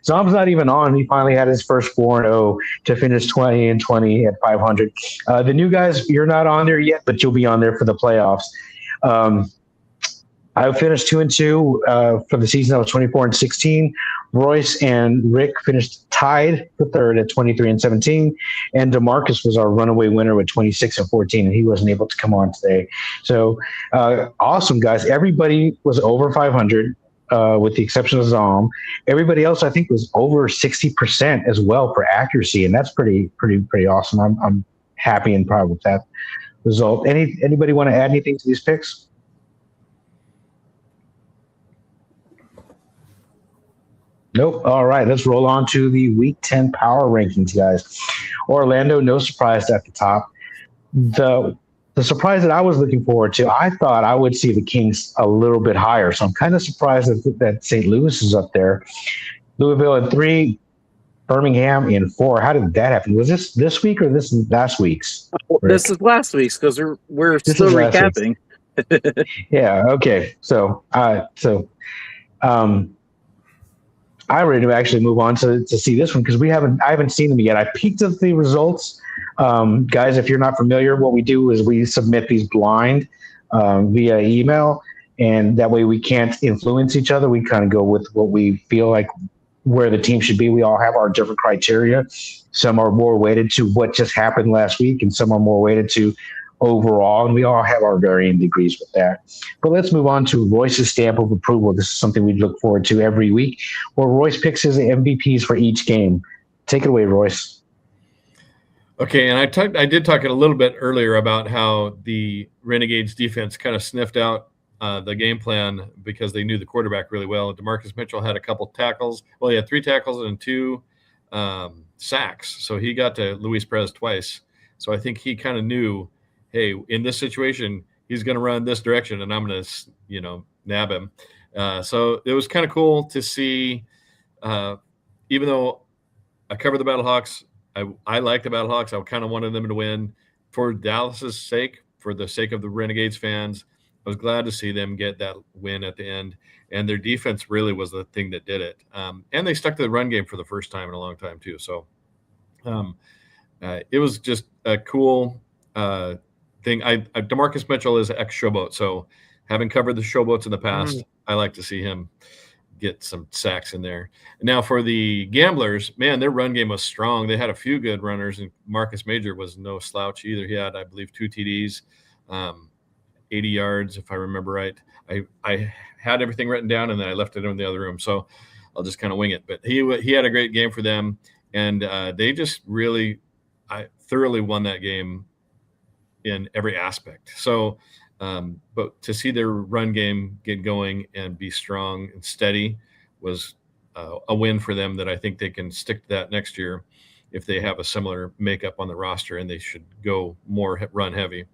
not even on. He finally had his first 4-0 to finish 20-20 at 500. The new guys, you're not on there yet, but you'll be on there for the playoffs. I finished 2-2 for the season. I was 24-16. Royce and Rick finished tied for third at 23-17, and DeMarcus was our runaway winner with 26-14, and he wasn't able to come on today. So awesome, guys! Everybody was over 500. With the exception of Zom, everybody else I think was over 60% as well for accuracy, and that's pretty awesome. I'm happy and proud with that result. Anybody want to add anything to these picks? Nope. All right, let's roll on to the Week 10 power rankings, guys. Orlando, no surprise at the top. The surprise that I was looking forward to, I thought I would see the Kings a little bit higher, so I'm kind of surprised that St. Louis is up there. Louisville at 3, Birmingham in 4. How did that happen? Was this week or this is last week's? Rick? This is last week's because we're still recapping. Yeah. Okay. So I'm ready to actually move on to see this one because I haven't seen them yet. I peeked at the results. Guys, if you're not familiar, what we do is we submit these blind via email, and that way we can't influence each other. We kind of go with what we feel like where the team should be. We all have our different criteria. Some are more weighted to what just happened last week, and some are more weighted to overall, and we all have our varying degrees with that. But let's move on to Royce's stamp of approval. This is something we look forward to every week, where Royce picks his MVPs for each game. Take it away, Royce. Okay, and I did talk a little bit earlier about how the Renegades defense kind of sniffed out the game plan because they knew the quarterback really well. DeMarcus Mitchell had a couple tackles. Well, he had 3 tackles and 2 sacks, so he got to Luis Perez twice. So I think he kind of knew, hey, in this situation, he's going to run this direction, and I'm going to, nab him. So it was kind of cool to see, even though I cover the Battlehawks, I like the Battlehawks. I kind of wanted them to win for Dallas's sake, for the sake of the Renegades fans. I was glad to see them get that win at the end, and their defense really was the thing that did it. And they stuck to the run game for the first time in a long time too. So it was just a cool thing. DeMarcus Mitchell is ex-Showboat, so having covered the Showboats in the past, I like to see him get some sacks in there. Now for the Gamblers, man, their run game was strong. They had a few good runners, and Marcus Major was no slouch either. He had, I believe, 2 TDs, 80 yards, if I remember right. I had everything written down, and then I left it in the other room, so I'll just kind of wing it. But he had a great game for them, and they just really thoroughly won that game in every aspect. So but to see their run game get going and be strong and steady was a win for them that I think they can stick to that next year if they have a similar makeup on the roster, and they should go more run heavy.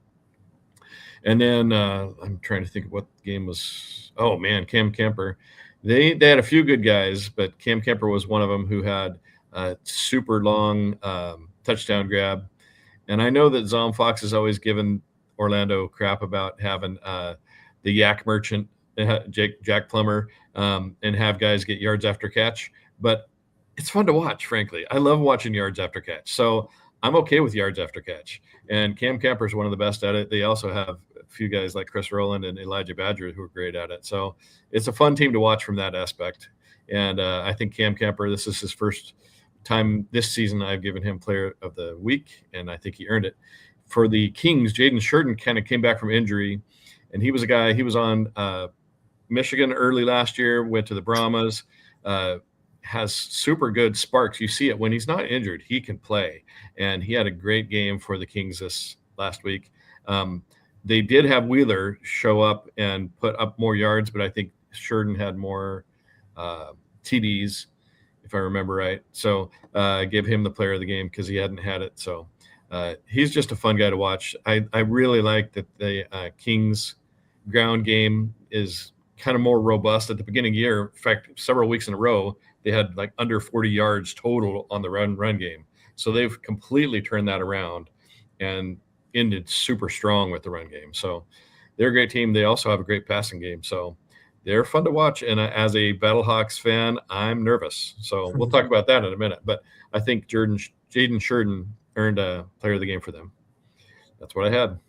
And then I'm trying to think of what game was. Oh, man, Cam Kemper. They had a few good guys, but Cam Kemper was one of them who had a super long touchdown grab. And I know that Zom Fox has always given Orlando crap about having the yak merchant, Jack Plummer, and have guys get yards after catch. But it's fun to watch, frankly. I love watching yards after catch. So I'm okay with yards after catch. And Cam Kemper is one of the best at it. They also have a few guys like Chris Rowland and Elijah Badger who are great at it. So it's a fun team to watch from that aspect. And I think Cam Kemper, this is his first time this season I've given him Player of the Week, and I think he earned it. For the Kings, Jaden Sheridan kind of came back from injury, and he was a guy, he was on Michigan early last year, went to the Brahmas, has super good sparks. You see it when he's not injured, he can play, and he had a great game for the Kings this last week. They did have Wheeler show up and put up more yards, but I think Sheridan had more TDs, if I remember right. So I gave him the Player of the Game because he hadn't had it. So he's just a fun guy to watch. I really like that the Kings ground game is kind of more robust at the beginning of the year. In fact, several weeks in a row, they had like under 40 yards total on the run game. So they've completely turned that around and ended super strong with the run game. So they're a great team. They also have a great passing game. So they're fun to watch. And as a Battlehawks fan, I'm nervous. So we'll talk about that in a minute. But I think Jaden Sheridan earned a Player of the Game for them. That's what I had.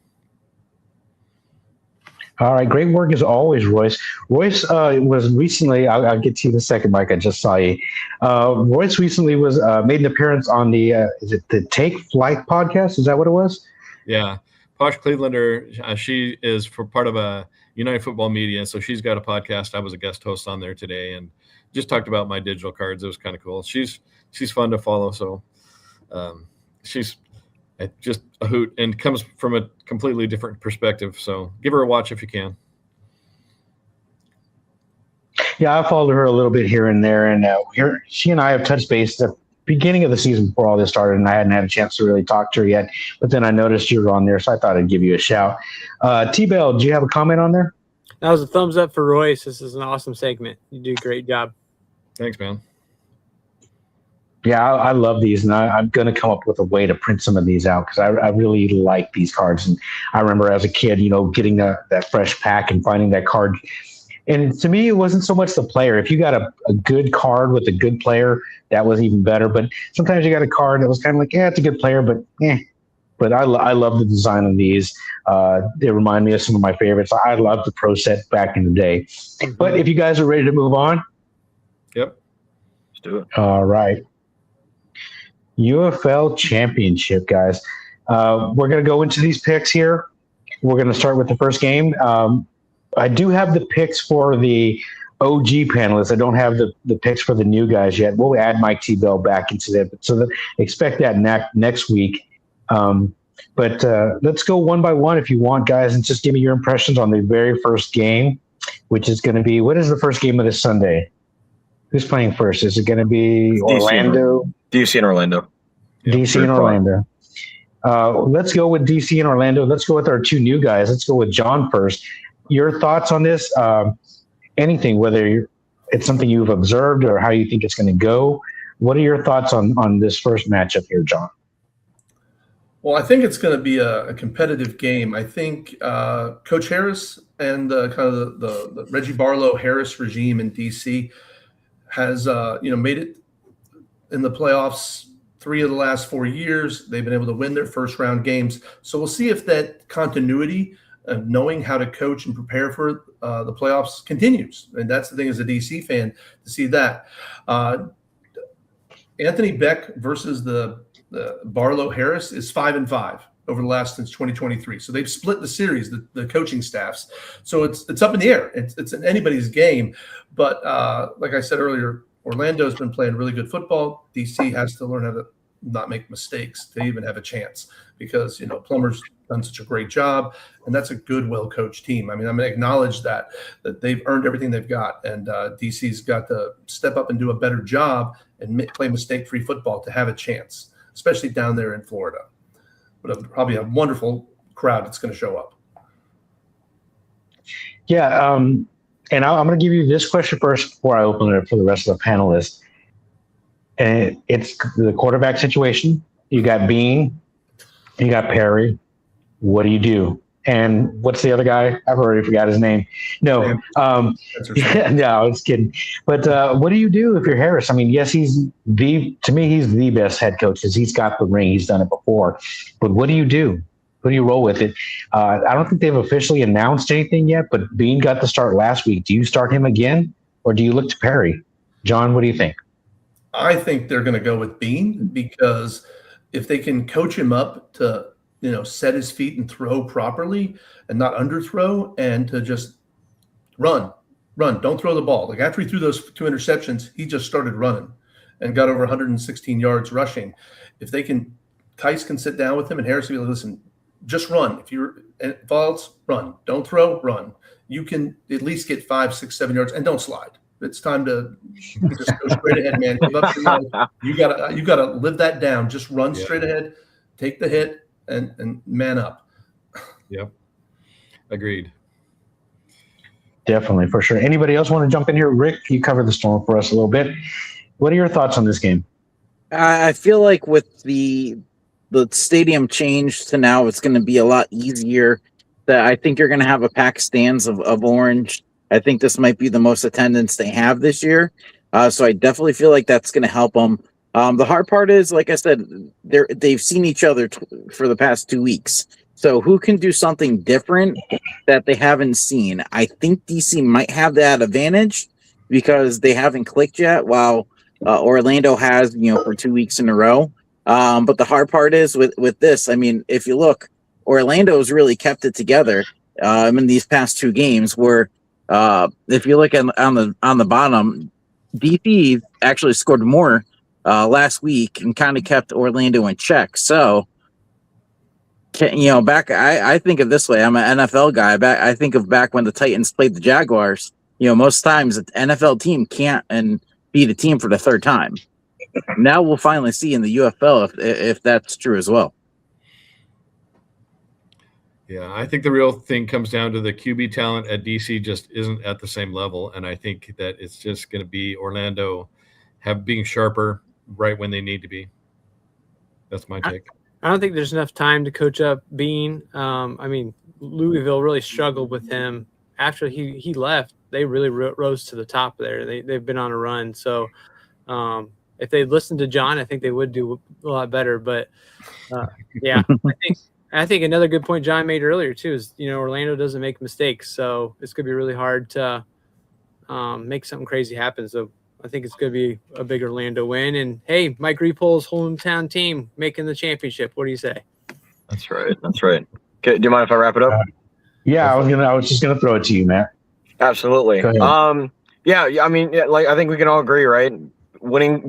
All right, great work as always, Royce. Royce was recently. I'll get to you in a second, Mike. I just saw you. Royce recently was made an appearance on the is it the Take Flight podcast? Is that what it was? Yeah, Posh Clevelander. She is for part of a United Football Media, so she's got a podcast. I was a guest host on there today, and just talked about my digital cards. It was kind of cool. She's fun to follow. So she's just a hoot and comes from a completely different perspective. So give her a watch if you can. Yeah, I followed her a little bit here and there, and she and I have touched base at the beginning of the season before all this started, and I hadn't had a chance to really talk to her yet. But then I noticed you were on there, so I thought I'd give you a shout. T-Bell, do you have a comment on there? That was a thumbs up for Royce. This is an awesome segment. You do a great job. Thanks, man. Yeah, I love these, and I'm going to come up with a way to print some of these out because I really like these cards. And I remember as a kid, getting that fresh pack and finding that card. And to me, it wasn't so much the player. If you got a good card with a good player, that was even better. But sometimes you got a card that was kind of like, yeah, it's a good player, but eh. But I love the design of these. They remind me of some of my favorites. I loved the Pro Set back in the day. But if you guys are ready to move on. Yep. Let's do it. All right. UFL Championship, guys. We're going to go into these picks here. We're going to start with the first game. I do have the picks for the OG panelists. I don't have the picks for the new guys yet. We'll add Mike T-Bell back into that. So expect that next week. But let's go one by one if you want, guys, and just give me your impressions on the very first game, which is going to be, what is the first game of this Sunday? Who's playing first? Is it going to be Orlando? DC and Orlando. DC and Orlando. Let's go with DC and Orlando. Let's go with our two new guys. Let's go with John first. Your thoughts on this? Anything, whether it's something you've observed or how you think it's going to go. What are your thoughts on this first matchup here, John? Well, I think it's going to be a competitive game. I think Coach Harris and kind of the Reggie Barlow Harris regime in DC has made it in the playoffs 3 of the last 4 years. They've been able to win their first round games. So we'll see if that continuity of knowing how to coach and prepare for the playoffs continues. And that's the thing as a DC fan to see that. Anthony Beck versus the Barlow Harris is 5-5 over the last since 2023. So they've split the series, the coaching staffs. So it's up in the air. It's anybody's game. But like I said earlier, Orlando's been playing really good football. DC has to learn how to not make mistakes to even have a chance because, Plummer's done such a great job, and that's a good, well-coached team. I mean, I'm going to acknowledge that they've earned everything they've got, and DC's got to step up and do a better job and play mistake-free football to have a chance, especially down there in Florida. But probably a wonderful crowd that's going to show up. Yeah, and I'm going to give you this question first before I open it up for the rest of the panelists. And it's the quarterback situation. You got Bean, you got Perry. What do you do? And what's the other guy? I've already forgot his name. No, no, I was kidding. But what do you do if you're Harris? I mean, yes, he's the best head coach because he's got the ring. He's done it before. But what do you do? Who do you roll with it? I don't think they've officially announced anything yet, but Bean got the start last week. Do you start him again, or do you look to Perry? John, what do you think? I think they're going to go with Bean because if they can coach him up to, set his feet and throw properly and not underthrow and to just run, don't throw the ball. Like after he threw those 2 interceptions, he just started running and got over 116 yards rushing. If Tice can sit down with him and Harris will be like, listen, just run. If all else, run. Don't throw, run. You can at least get 5, 6, 7 yards and don't slide. It's time to just go straight ahead, man. Give up your life. You gotta live that down. Just run straight ahead, take the hit, and man up. Yep. Agreed. Definitely, for sure. Anybody else want to jump in here? Rick, you covered the storm for us a little bit. What are your thoughts on this game? I feel like with the stadium change to now, it's going to be a lot easier. That I think you're going to have a packed stands of orange. I think this might be the most attendance they have this year. So I definitely feel like that's going to help them. The hard part is, like I said, they've seen each other for the past 2 weeks. So who can do something different that they haven't seen? I think DC might have that advantage because they haven't clicked yet, while Orlando has, for 2 weeks in a row. But the hard part is with this. I mean, if you look, Orlando's really kept it together in these past 2 games. Where if you look on the bottom, DC actually scored more last week and kind of kept Orlando in check. So. I think of this way. I'm an NFL guy. I think of back when the Titans played the Jaguars. Most times an NFL team can't and beat a team for the 3rd time. Now we'll finally see in the UFL if that's true as well. Yeah, I think the real thing comes down to the QB talent at DC just isn't at the same level, and I think that it's just going to be Orlando being sharper right when they need to be. That's my take. I don't think there's enough time to coach up Bean. I mean, Louisville really struggled with him after he left. They really rose to the top there. They've been on a run. So if they listened to John, I think they would do a lot better. But yeah, I think another good point John made earlier too is Orlando doesn't make mistakes, so it's gonna be really hard to make something crazy happen. So I think it's going to be a big Orlando win. And, hey, Mike Repol's hometown team making the championship. What do you say? That's right. Okay, do you mind if I wrap it up? Yeah, I was just gonna throw it to you, Matt. Absolutely. Yeah. I mean, like I think we can all agree, right?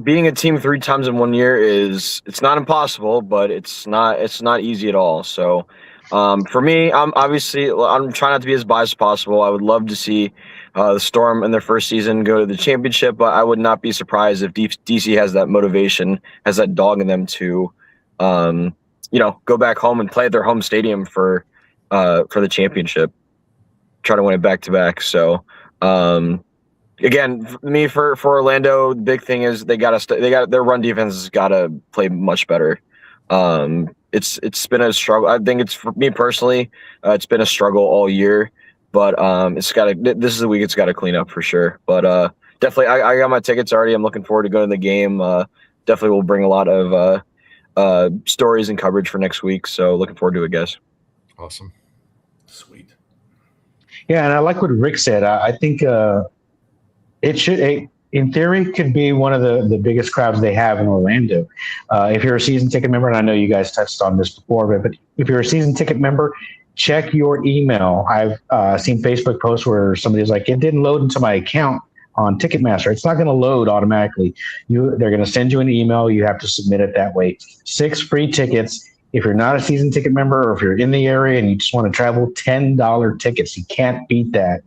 Beating a team 3 times in 1 year it's not impossible, but it's not easy at all. So, for me, I'm trying not to be as biased as possible. I would love to see the Storm in their first season go to the championship, but I would not be surprised if DC has that motivation, has that dog in them to, go back home and play at their home stadium for the championship, try to win it back to back. So, again, for Orlando, the big thing is their run defense has got to play much better. It's been a struggle. I think it's, for me personally, it's been a struggle all year. But this is the week it's got to clean up for sure. But definitely, I got my tickets already. I'm looking forward to going to the game. Definitely will bring a lot of stories and coverage for next week. So looking forward to it, guys. Awesome. Sweet. Yeah, and I like what Rick said. I think it should, in theory, could be one of the biggest crowds they have in Orlando. If you're a season ticket member, and I know you guys touched on this before, but if you're a season ticket member, check your email. I've seen Facebook posts where somebody's like, it didn't load into my account on Ticketmaster. It's not going to load automatically. They're going to send you an email. You have to submit it that way. 6 free tickets. If you're not a season ticket member, or if you're in the area and you just want to travel, $10 tickets. You can't beat that.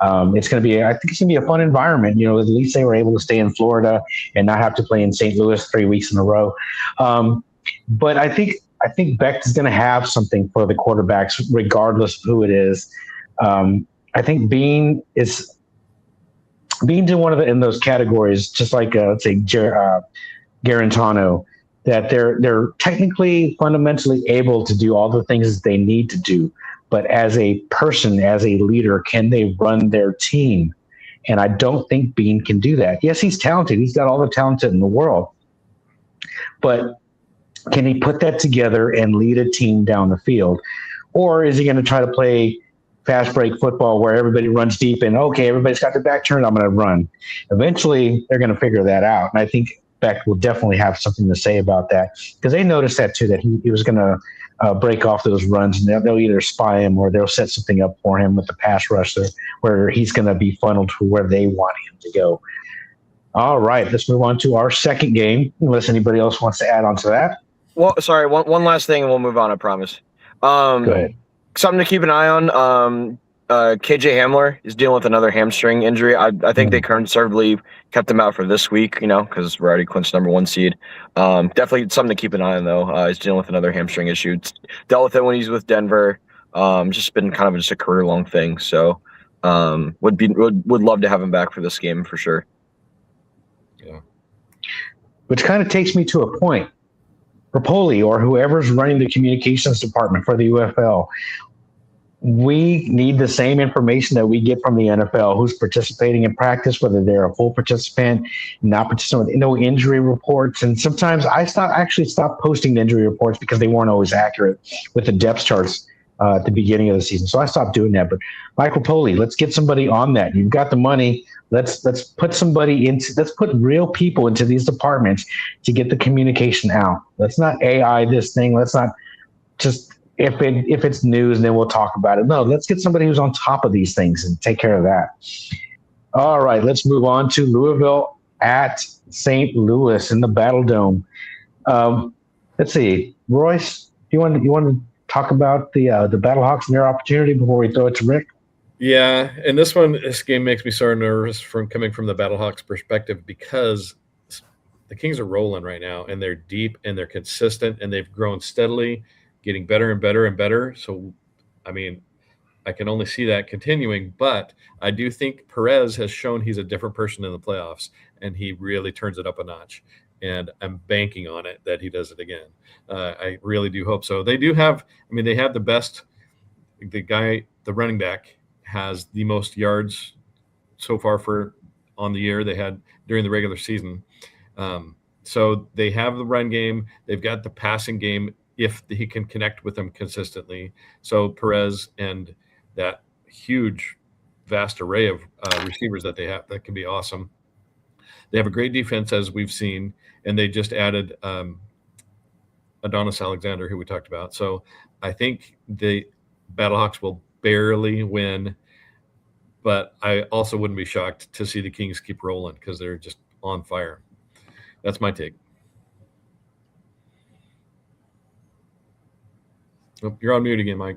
I think it's going to be a fun environment. At least they were able to stay in Florida and not have to play in St. Louis 3 weeks in a row. But I think Beck is going to have something for the quarterbacks, regardless of who it is. I think Bean's in one of in those categories, just like let's say Garantano, that they're technically, fundamentally able to do all the things they need to do, but as a person, as a leader, can they run their team? And I don't think Bean can do that. Yes, he's talented. He's got all the talent in the world, but can he put that together and lead a team down the field? Or is he going to try to play fast break football where everybody runs deep and, okay, everybody's got their back turned, I'm going to run? Eventually, they're going to figure that out. And I think Beck will definitely have something to say about that, because they noticed that too, that he was going to break off those runs, and they'll either spy him or they'll set something up for him with the pass rush where he's going to be funneled to where they want him to go. All right, let's move on to our second game, unless anybody else wants to add on to that. Well, sorry, one last thing, and we'll move on, I promise. Go ahead. Something to keep an eye on. KJ Hamler is dealing with another hamstring injury. I think they conservatively kept him out for this week, because we're already clinched number 1 seed. Definitely something to keep an eye on, though. He's dealing with another hamstring issue. Dealt with it when he's with Denver. Just been kind of just a career-long thing. So would love to have him back for this game for sure. Yeah. Which kind of takes me to a point. Rapoli, or whoever's running the communications department for the UFL, we need the same information that we get from the NFL, who's participating in practice, whether they're a full participant, not participant, no injury reports. And sometimes I actually stopped posting the injury reports because they weren't always accurate with the depth charts at the beginning of the season. So I stopped doing that. But Michael Poley, let's get somebody on that. You've got the money. Let's put real people into these departments to get the communication out. Let's not AI this thing. Let's not just if it's news, then we'll talk about it. No, let's get somebody who's on top of these things and take care of that. All right, let's move on to Louisville at St. Louis in the Battle Dome. Let's see, Royce, you want to talk about the Battlehawks and their opportunity before we throw it to Rick? Yeah, and this game makes me so nervous coming from the Battlehawks perspective because the Kings are rolling right now, and they're deep and they're consistent and they've grown steadily, getting better and better and better. So, I mean, I can only see that continuing, but I do think Perez has shown he's a different person in the playoffs, and he really turns it up a notch. And I'm banking on it that he does it again. I really do hope so. They do have, they have the best. The running back has the most yards so far on the year they had during the regular season. So they have the run game. They've got the passing game if he can connect with them consistently. So Perez and that huge, vast array of receivers that they have, that can be awesome. They have a great defense, as we've seen, and they just added Adonis Alexander, who we talked about. So I think the Battlehawks will barely win, but I also wouldn't be shocked to see the Kings keep rolling because they're just on fire. That's my take. Oh, you're on mute again, Mike.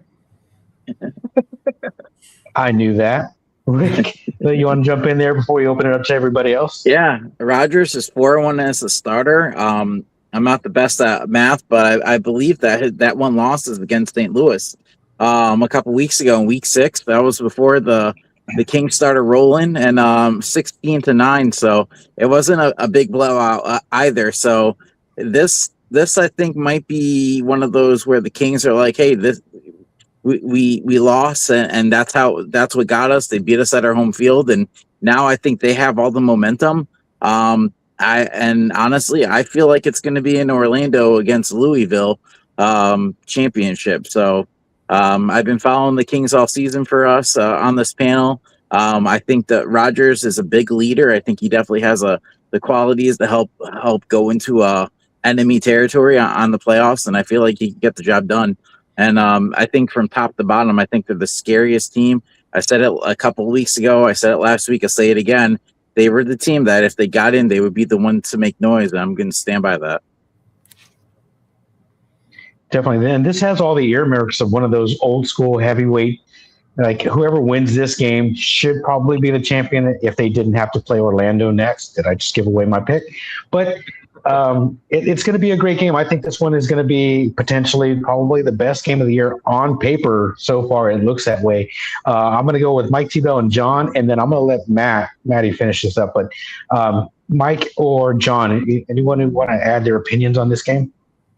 I knew that. Rick, you want to jump in there before we open it up to everybody else? Yeah, Rodgers is 4-1 as a starter. I'm not the best at math, but I believe that one loss is against St. Louis a couple weeks ago in Week 6. That was before the Kings started rolling, and 16-9. So it wasn't a big blowout either. So this I think might be one of those where the Kings are like, hey, we lost, and that's what got us. They beat us at our home field, and now I think they have all the momentum. Honestly, I feel like it's going to be in Orlando against Louisville championship. So I've been following the Kings all season for us on this panel. I think that Rodgers is a big leader. I think he definitely has the qualities to help go into enemy territory on the playoffs, and I feel like he can get the job done. And I think from top to bottom, I think they're the scariest team. I said it a couple of weeks ago. I said it last week. I'll say it again. They were the team that if they got in, they would be the one to make noise, and I'm going to stand by that. Definitely. And this has all the earmarks of one of those old school heavyweight, like whoever wins this game should probably be the champion if they didn't have to play Orlando next. Did I just give away my pick? But it's going to be a great game. I think this one is going to be potentially probably the best game of the year on paper so far. It looks that way. I'm going to go with Mike T-Bell and John, and then I'm going to let Maddie finish this up. But Mike or John, anyone who want to add their opinions on this game?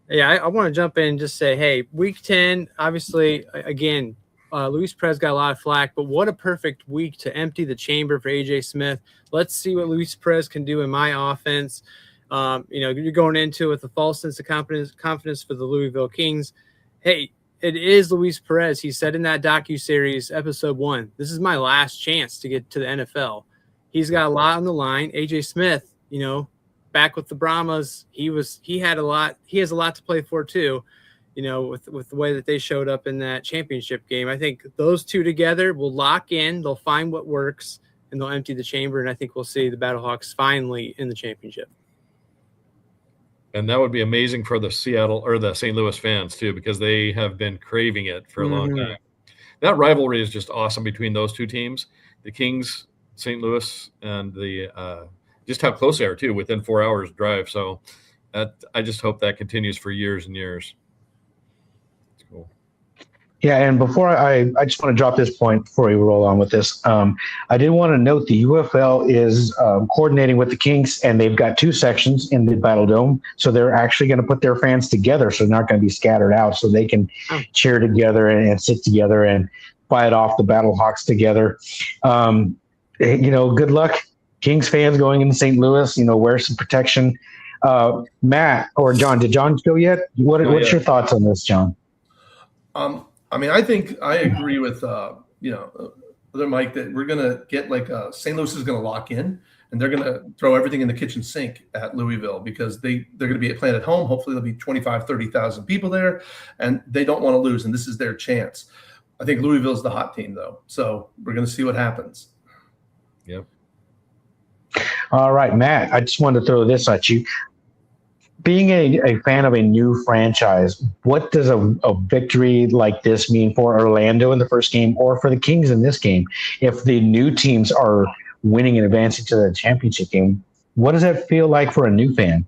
Yeah, I want to jump in and just say, hey, Week 10, obviously, again, Luis Perez got a lot of flack, but what a perfect week to empty the chamber for A.J. Smith. Let's see what Luis Perez can do in my offense. You're going into it with a false sense of confidence for the Louisville Kings. Hey, it is Luis Perez. He said in that docuseries, episode 1, this is my last chance to get to the NFL. He's got a lot on the line. A.J. Smith, back with the Brahmas, he has a lot to play for too, with the way that they showed up in that championship game. I think those two together will lock in, they'll find what works, and they'll empty the chamber, and I think we'll see the Battlehawks finally in the championship. And that would be amazing for the Seattle or the St. Louis fans too, because they have been craving it for a long time. That rivalry is just awesome between those two teams, the Kings, St. Louis, and the just how close they are too, within 4 hours drive. So I just hope that continues for years and years. It's cool. Yeah, and before I just want to drop this point before we roll on with this. I did want to note the UFL is coordinating with the Kings, and they've got 2 sections in the Battle Dome. So they're actually going to put their fans together, so they're not going to be scattered out, so they can cheer together and sit together. And fight off the Battlehawks together. Good luck, Kings fans going into St. Louis. Wear some protection. Matt or John, did John go yet? What's your thoughts on this, John? I think I agree with other Mike that we're gonna get St. Louis is gonna lock in and they're gonna throw everything in the kitchen sink at Louisville because they're gonna be playing at home. Hopefully there'll be 25,000-30,000 people there, and they don't want to lose, and this is their chance. I think Louisville's the hot team though, so we're gonna see what happens. Yep. All right, Matt, I just wanted to throw this at you. Being a fan of a new franchise, what does a victory like this mean for Orlando in the first game or for the Kings in this game? If the new teams are winning and advancing to the championship game, what does that feel like for a new fan?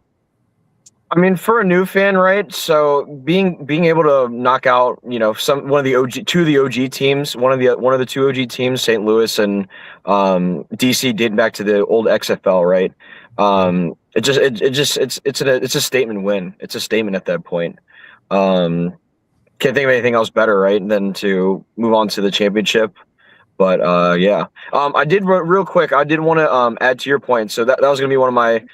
I mean, for a new fan, right? So being able to knock out, two of the OG teams, one of the two OG teams, St. Louis and DC, dating back to the old XFL, right? It's a statement win. It's a statement at that point. Can't think of anything else better, right, than to move on to the championship. But I did real quick. I did want to add to your point. So that was going to be one of my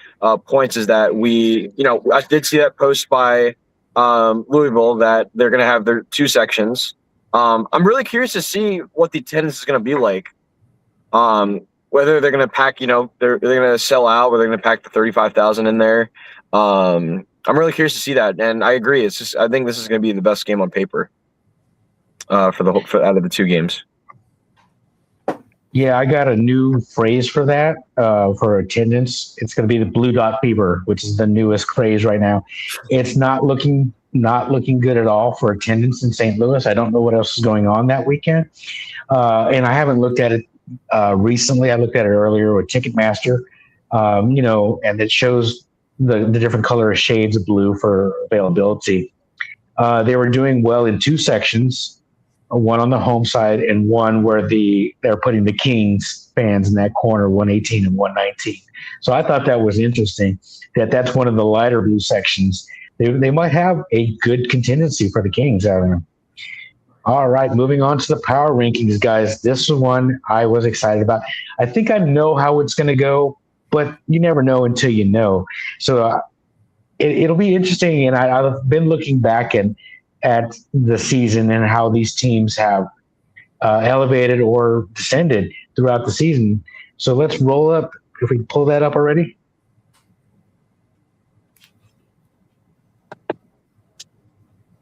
points is that I did see that post by Louisville that they're going to have their two sections. I'm really curious to see what the attendance is going to be like. Whether they're going to pack, they're going to sell out, whether they're going to pack the 35,000 in there. I'm really curious to see that, and I agree. I think this is going to be the best game on paper for out of the two games. Yeah, I got a new phrase for that for attendance. It's going to be the blue dot fever, which is the newest craze right now. It's not looking good at all for attendance in St. Louis. I don't know what else is going on that weekend, and I haven't looked at it recently. I looked at it earlier with Ticketmaster, and it shows the different color shades of blue for availability. They were doing well in two sections. One on the home side and one where they're putting the Kings fans in that corner, 118 and 119. So I thought that was interesting that's one of the lighter blue sections. They might have a good contingency for the Kings out of them. All right, moving on to the power rankings, guys. This is one I was excited about. I think I know how it's going to go, but you never know until you know. So it'll be interesting, and I've been looking back at the season and how these teams have elevated or descended throughout the season. So let's roll up. If we pull that up already.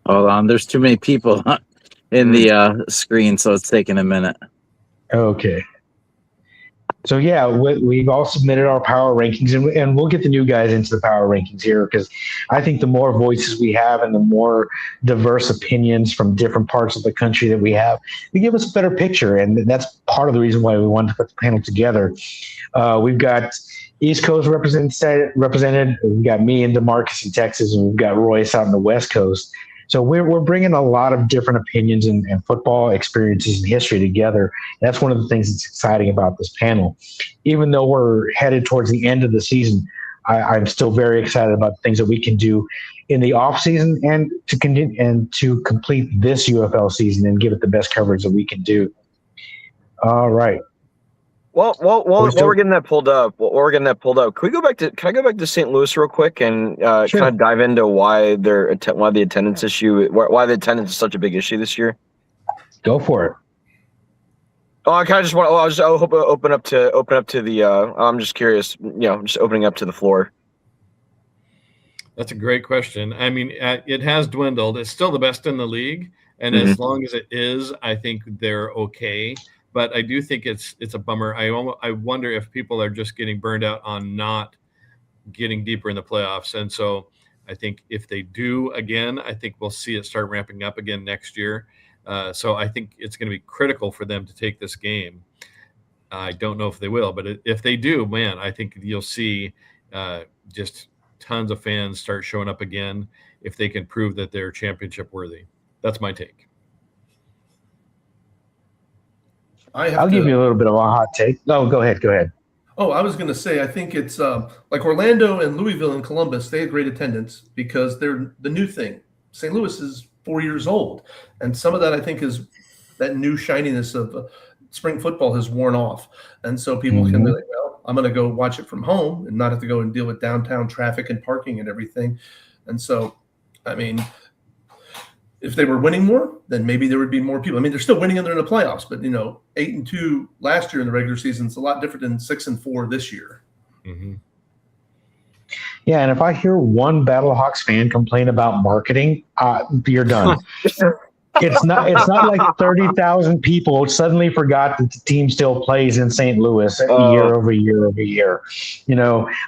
Hold on. There's too many people in the screen, so it's taking a minute. Okay. So, yeah, we've all submitted our power rankings, and we'll get the new guys into the power rankings here because I think the more voices we have and the more diverse opinions from different parts of the country that we have, they give us a better picture, and that's part of the reason why we wanted to put the panel together. We've got East Coast represented. We've got me and DeMarcus in Texas, and we've got Royce out on the West Coast. So we're bringing a lot of different opinions and football experiences and history together. That's one of the things that's exciting about this panel. Even though we're headed towards the end of the season, I'm still very excited about the things that we can do in the off season and to complete this UFL season and give it the best coverage that we can do. All right. Well, while we're getting that pulled up, can I go back to St. Louis real quick and Sure. kind of dive into why the attendance issue, why the attendance is such a big issue this year? Go for it. Oh, I kind of just want. I'll open up to the. I'm just curious. Just opening up to the floor. That's a great question. I mean, it has dwindled. It's still the best in the league, and as long as it is, I think they're okay. But I do think it's a bummer. I wonder if people are just getting burned out on not getting deeper in the playoffs. And so I think if they do again, I think we'll see it start ramping up again next year. So I think it's going to be critical for them to take this game. I don't know if they will, but if they do, man, I think you'll see just tons of fans start showing up again if they can prove that they're championship worthy. That's my take. I'll give you a little bit of a hot take. No, go ahead. Oh, I was going to say, I think it's like Orlando and Louisville and Columbus, they had great attendance because they're the new thing. St. Louis is 4 years old. And some of that, I think, is that new shininess of spring football has worn off. And so people can be like, well, I'm going to go watch it from home and not have to go and deal with downtown traffic and parking and everything. And so, I mean, if they were winning more, then maybe there would be more people. I mean, they're still winning and they're in the playoffs, but 8-2 last year in the regular season is a lot different than 6-4 this year. Mm-hmm. Yeah, and if I hear one Battlehawks fan complain about marketing, you're done. It's not like 30,000 people suddenly forgot that the team still plays in St. Louis year over year over year.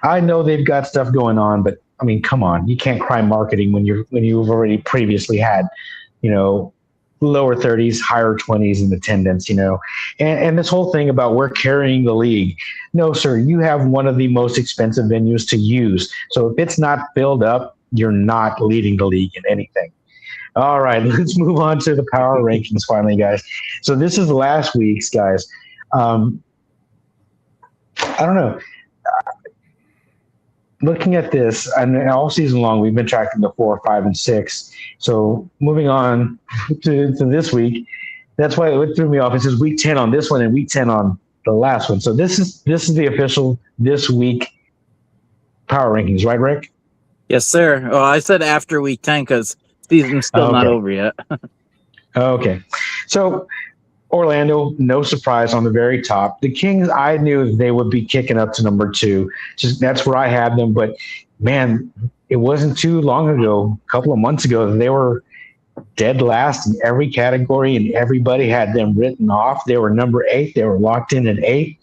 I know they've got stuff going on, but I mean, come on, you can't cry marketing when you've already previously had, lower 30s, higher 20s in attendance, and this whole thing about we're carrying the league. No, sir, you have one of the most expensive venues to use. So if it's not filled up, you're not leading the league in anything. All right, let's move on to the power rankings finally, guys. So this is last week's, guys. I don't know. Looking at this, and all season long, we've been tracking the 4, 5, and 6. So moving on to this week, that's why it threw me off. It says week 10 on this one and week 10 on the last one. So this is the official this week power rankings, right, Rick? Yes, sir. Well, I said after week 10 because season's still not over yet. Okay. So Orlando, no surprise, on the very top. The Kings, I knew they would be kicking up to number 2. That's where I had them. But, man, it wasn't too long ago, a couple of months ago, that they were dead last in every category, and everybody had them written off. They were number 8. They were locked in at 8.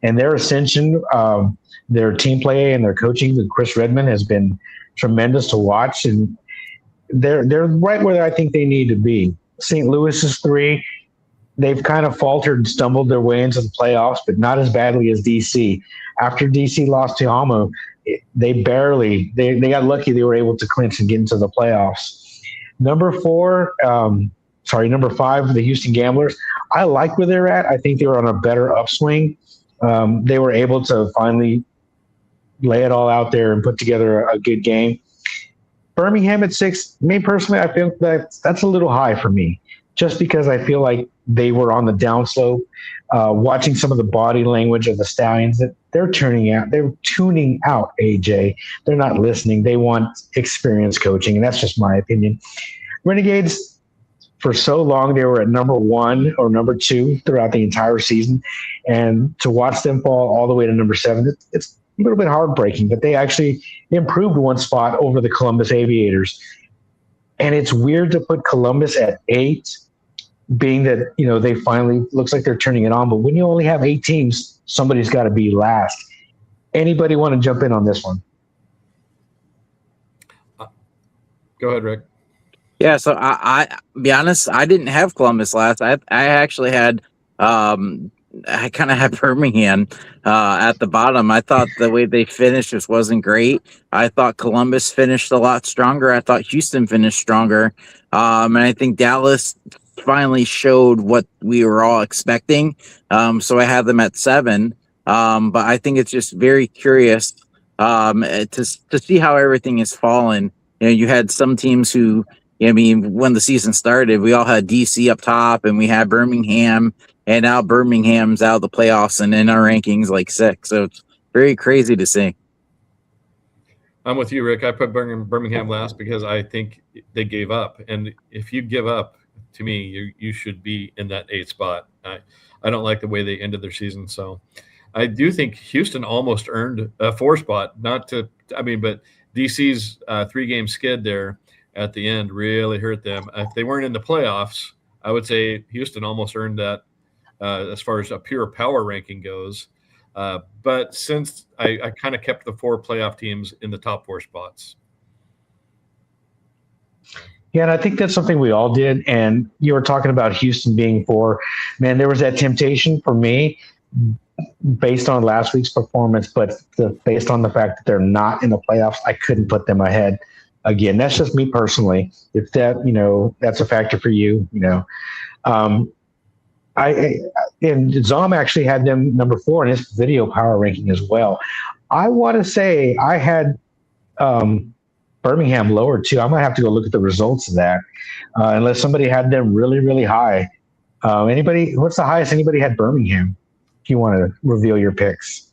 And their ascension, their team play and their coaching with Chris Redmond has been tremendous to watch. And they're right where I think they need to be. St. Louis is 3. They've kind of faltered and stumbled their way into the playoffs, but not as badly as DC. After DC lost to Amo, they got lucky they were able to clinch and get into the playoffs. Number 5, the Houston Gamblers. I like where they're at. I think they were on a better upswing. They were able to finally lay it all out there and put together a good game. Birmingham at 6, me personally, I feel that's a little high for me, just because I feel like they were on the downslope. Watching some of the body language of the Stallions, that they're tuning out, AJ. They're not listening. They want experienced coaching, and that's just my opinion. Renegades, for so long, they were at number 1 or number 2 throughout the entire season, and to watch them fall all the way to number 7, it's a little bit heartbreaking. But they actually improved one spot over the Columbus Aviators. And it's weird to put Columbus at 8, being that, they finally looks like they're turning it on. But when you only have 8 teams, somebody's got to be last. Anybody want to jump in on this one? Go ahead, Rick. Yeah, so I be honest, I didn't have Columbus last. I actually had I kind of had Birmingham at the bottom. I thought the way they finished just wasn't great. I thought Columbus finished a lot stronger. I thought Houston finished stronger. And I think Dallas finally showed what we were all expecting. So I had them at 7. But I think it's just very curious to see how everything is fallen. You had some teams who, when the season started, we all had DC up top and we had Birmingham. And now Birmingham's out of the playoffs and in our rankings like 6. So it's very crazy to see. I'm with you, Rick. I put Birmingham last because I think they gave up. And if you give up, to me, you should be in that 8th spot. I don't like the way they ended their season. So I do think Houston almost earned a 4 spot. But DC's 3-game skid there at the end really hurt them. If they weren't in the playoffs, I would say Houston almost earned that. As far as a pure power ranking goes. But since I kind of kept the 4 playoff teams in the top 4 spots. Yeah, and I think that's something we all did. And you were talking about Houston being 4. Man, there was that temptation for me based on last week's performance, but based on the fact that they're not in the playoffs, I couldn't put them ahead. Again, that's just me personally. If that, that's a factor for you, and Zom actually had them number 4 in his video power ranking as well. I want to say I had Birmingham lower too. I'm gonna have to go look at the results of that, unless somebody had them really, really high. Anybody? What's the highest anybody had Birmingham? If you want to reveal your picks.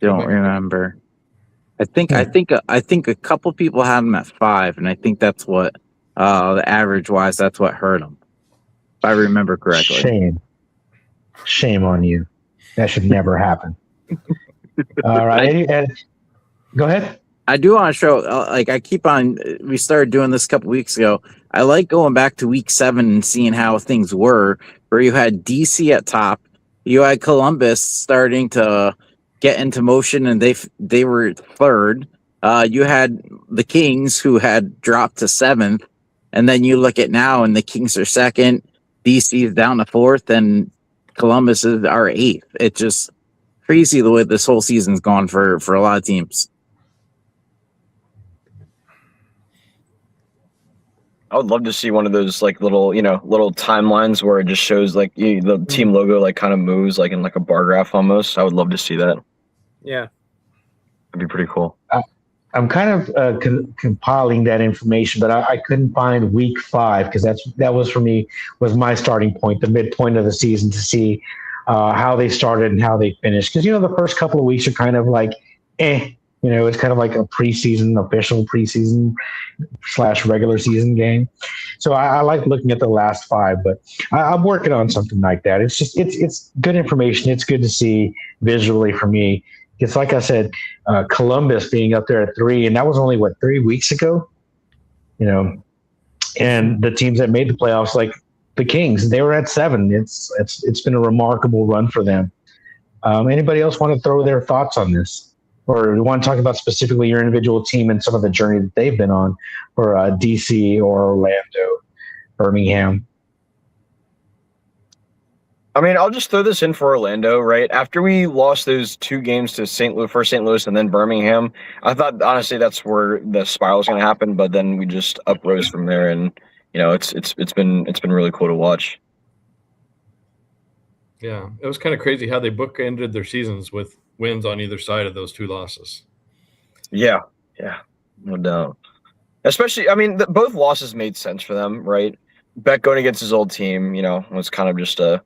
Don't remember. I think a couple people had them at 5, and I think that's what the average wise. That's what hurt them. If I remember correctly. Shame on you. That should never happen. All right, go ahead. I do want to show, we started doing this a couple weeks ago. I like going back to week 7 and seeing how things were, where you had DC at top, you had Columbus starting to get into motion, and they were 3rd. You had the Kings, who had dropped to 7th, and then you look at now, and the Kings are 2nd, DC is down to 4th, and Columbus is our 8th. It's just crazy the way this whole season's gone for a lot of teams. I would love to see one of those like little timelines where it just shows like the team logo like kind of moves like in like a bar graph almost. I would love to see that. Yeah, that'd be pretty cool. I'm kind of compiling that information, but I couldn't find week 5 because that was for me was my starting point, the midpoint of the season to see how they started and how they finished. Because the first couple of weeks are kind of like, it's kind of like a official preseason / regular season game. So I like looking at the last 5, but I'm working on something like that. It's just, it's good information. It's good to see visually for me. It's like I said, Columbus being up there at 3, and that was only 3 weeks ago, and the teams that made the playoffs, like the Kings, they were at 7. It's been a remarkable run for them. Anybody else want to throw their thoughts on this? Or you want to talk about specifically your individual team and some of the journey that they've been on for DC or Orlando, Birmingham? I mean, I'll just throw this in for Orlando, right? After we lost those 2 games to St. Louis and then Birmingham, I thought honestly that's where the spiral was going to happen. But then we just uprose from there, and it's been really cool to watch. Yeah, it was kind of crazy how they bookended their seasons with wins on either side of those 2 losses. Yeah, no doubt. Especially, I mean, both losses made sense for them, right? Beck going against his old team, was kind of just a,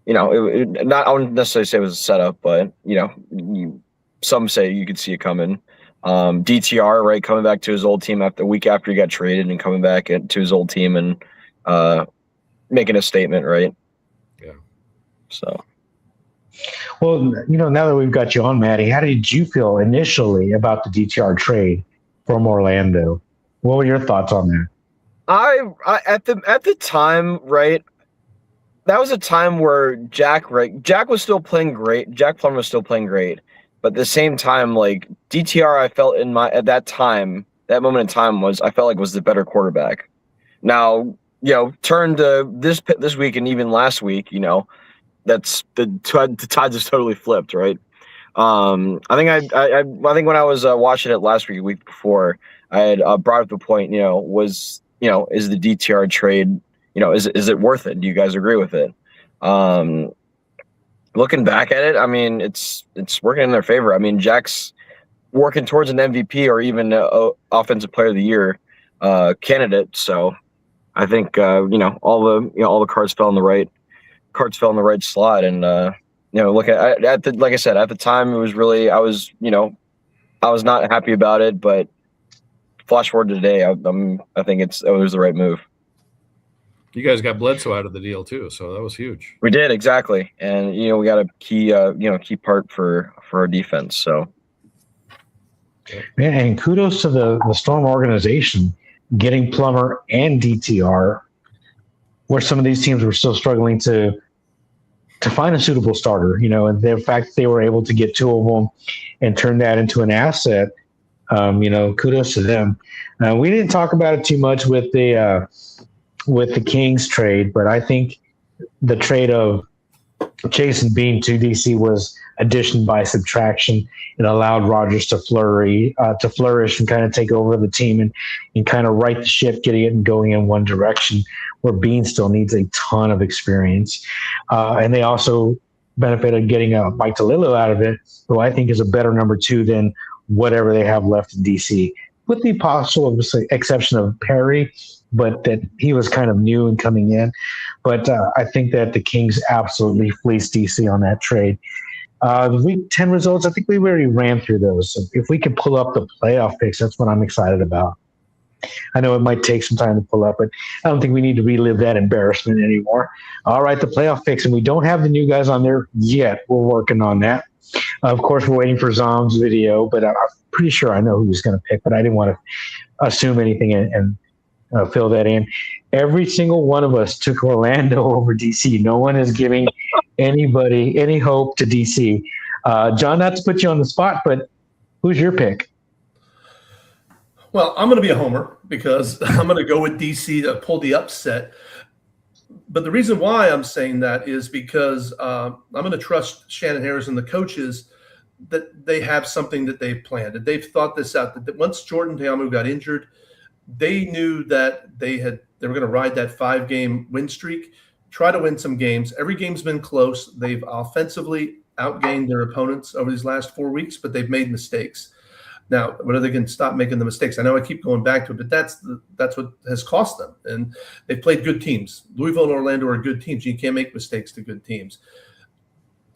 I wouldn't necessarily say it was a setup, but some say you could see it coming. DTR, right, coming back to his old team a week after he got traded and coming back to his old team and making a statement, right? Yeah. So. Well, now that we've got you on, Maddie, how did you feel initially about the DTR trade from Orlando? What were your thoughts on that? I at the time, right, that was a time where Jack was still playing great. Jack Plummer was still playing great. But at the same time, like DTR, I felt at that moment in time I felt like was the better quarterback. Now, turn to this week and even last week, that's the tides has totally flipped, right? I think when I was watching it last week before, I had brought up the point, is the DTR trade, is it worth it? Do you guys agree with it? Looking back at it, I mean, it's working in their favor. I mean, Jack's working towards an MVP or even Offensive Player of the Year candidate. So I think all the cards fell in the right slot, and look at like I said, at the time it was really I was not happy about it, but flash forward to today, I think it was the right move. You guys got Bledsoe out of the deal too, so that was huge. We did, exactly, and we got a key part for our defense. So, and kudos to the Storm organization getting Plummer and DTR, where some of these teams were still struggling to find a suitable starter, and the fact they were able to get 2 of them and turn that into an asset, kudos to them. We didn't talk about it too much with the Kings trade, but I think the trade of Jason Bean to DC was addition by subtraction. It allowed Rodgers to flourish and kind of take over the team and kind of right the ship, getting it and going in one direction, where Bean still needs a ton of experience. And they also benefited getting Mike DeLillo out of it, who I think is a better number 2 than whatever they have left in DC, with the possible exception of Perry. but that he was kind of new and coming in. But I think that the Kings absolutely fleeced DC on that trade. The Week 10 results, I think we already ran through those. So if we could pull up the playoff picks, that's what I'm excited about. I know it might take some time to pull up, but I don't think we need to relive that embarrassment anymore. All right, the playoff picks, and we don't have the new guys on there yet. We're working on that. Of course, we're waiting for Zom's video, but I'm pretty sure I know who he's going to pick, but I didn't want to assume anything and fill that in. Every single one of us took Orlando over DC. No one is giving anybody any hope to DC. John, not to put you on the spot, but who's your pick? Well, I'm going to be a homer because I'm going to go with DC to pull the upset. But the reason why I'm saying that is because I'm going to trust Shannon Harris and the coaches that they have something that they've planned, that they've thought this out, that once Jordan Ta'amu got injured, they knew that they were going to ride that 5-game win streak, try to win some games. Every game's been close. They've offensively outgained their opponents over these last 4 weeks, but they've made mistakes. Now, whether they can stop making the mistakes, I know I keep going back to it, but that's what has cost them. And they've played good teams. Louisville and Orlando are good teams. You can't make mistakes to good teams.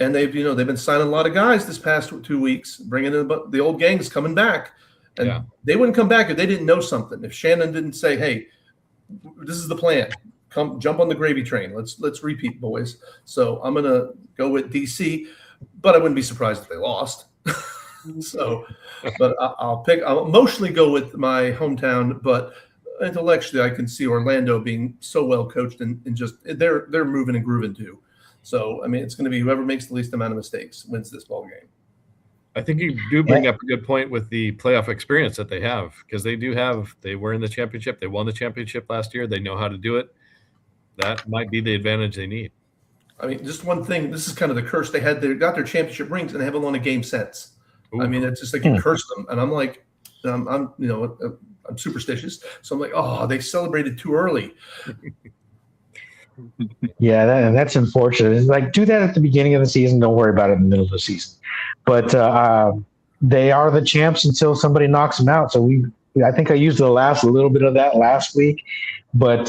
And they've been signing a lot of guys this past 2 weeks, bringing in the old gangs coming back. And they wouldn't come back if they didn't know something. If Shannon didn't say, "Hey, this is the plan. Come jump on the gravy train. Let's repeat, boys." So I'm gonna go with DC, but I wouldn't be surprised if they lost. But I'll emotionally go with my hometown, but intellectually I can see Orlando being so well coached and just they're moving and grooving too. So I mean, it's going to be whoever makes the least amount of mistakes wins this ball game. I think you do bring up a good point with the playoff experience that they have, because they were in the championship. They won the championship last year. They know how to do it. That might be the advantage they need. I mean, just one thing. This is kind of the curse they had. They got their championship rings and they haven't won a game since. Ooh. I mean, it's just like you curse them. And I'm like, I'm superstitious. So I'm like, oh, they celebrated too early. Yeah, that's unfortunate. It's like, do that at the beginning of the season. Don't worry about it in the middle of the season. But they are the champs until somebody knocks them out. So I think I used a little bit of that last week. But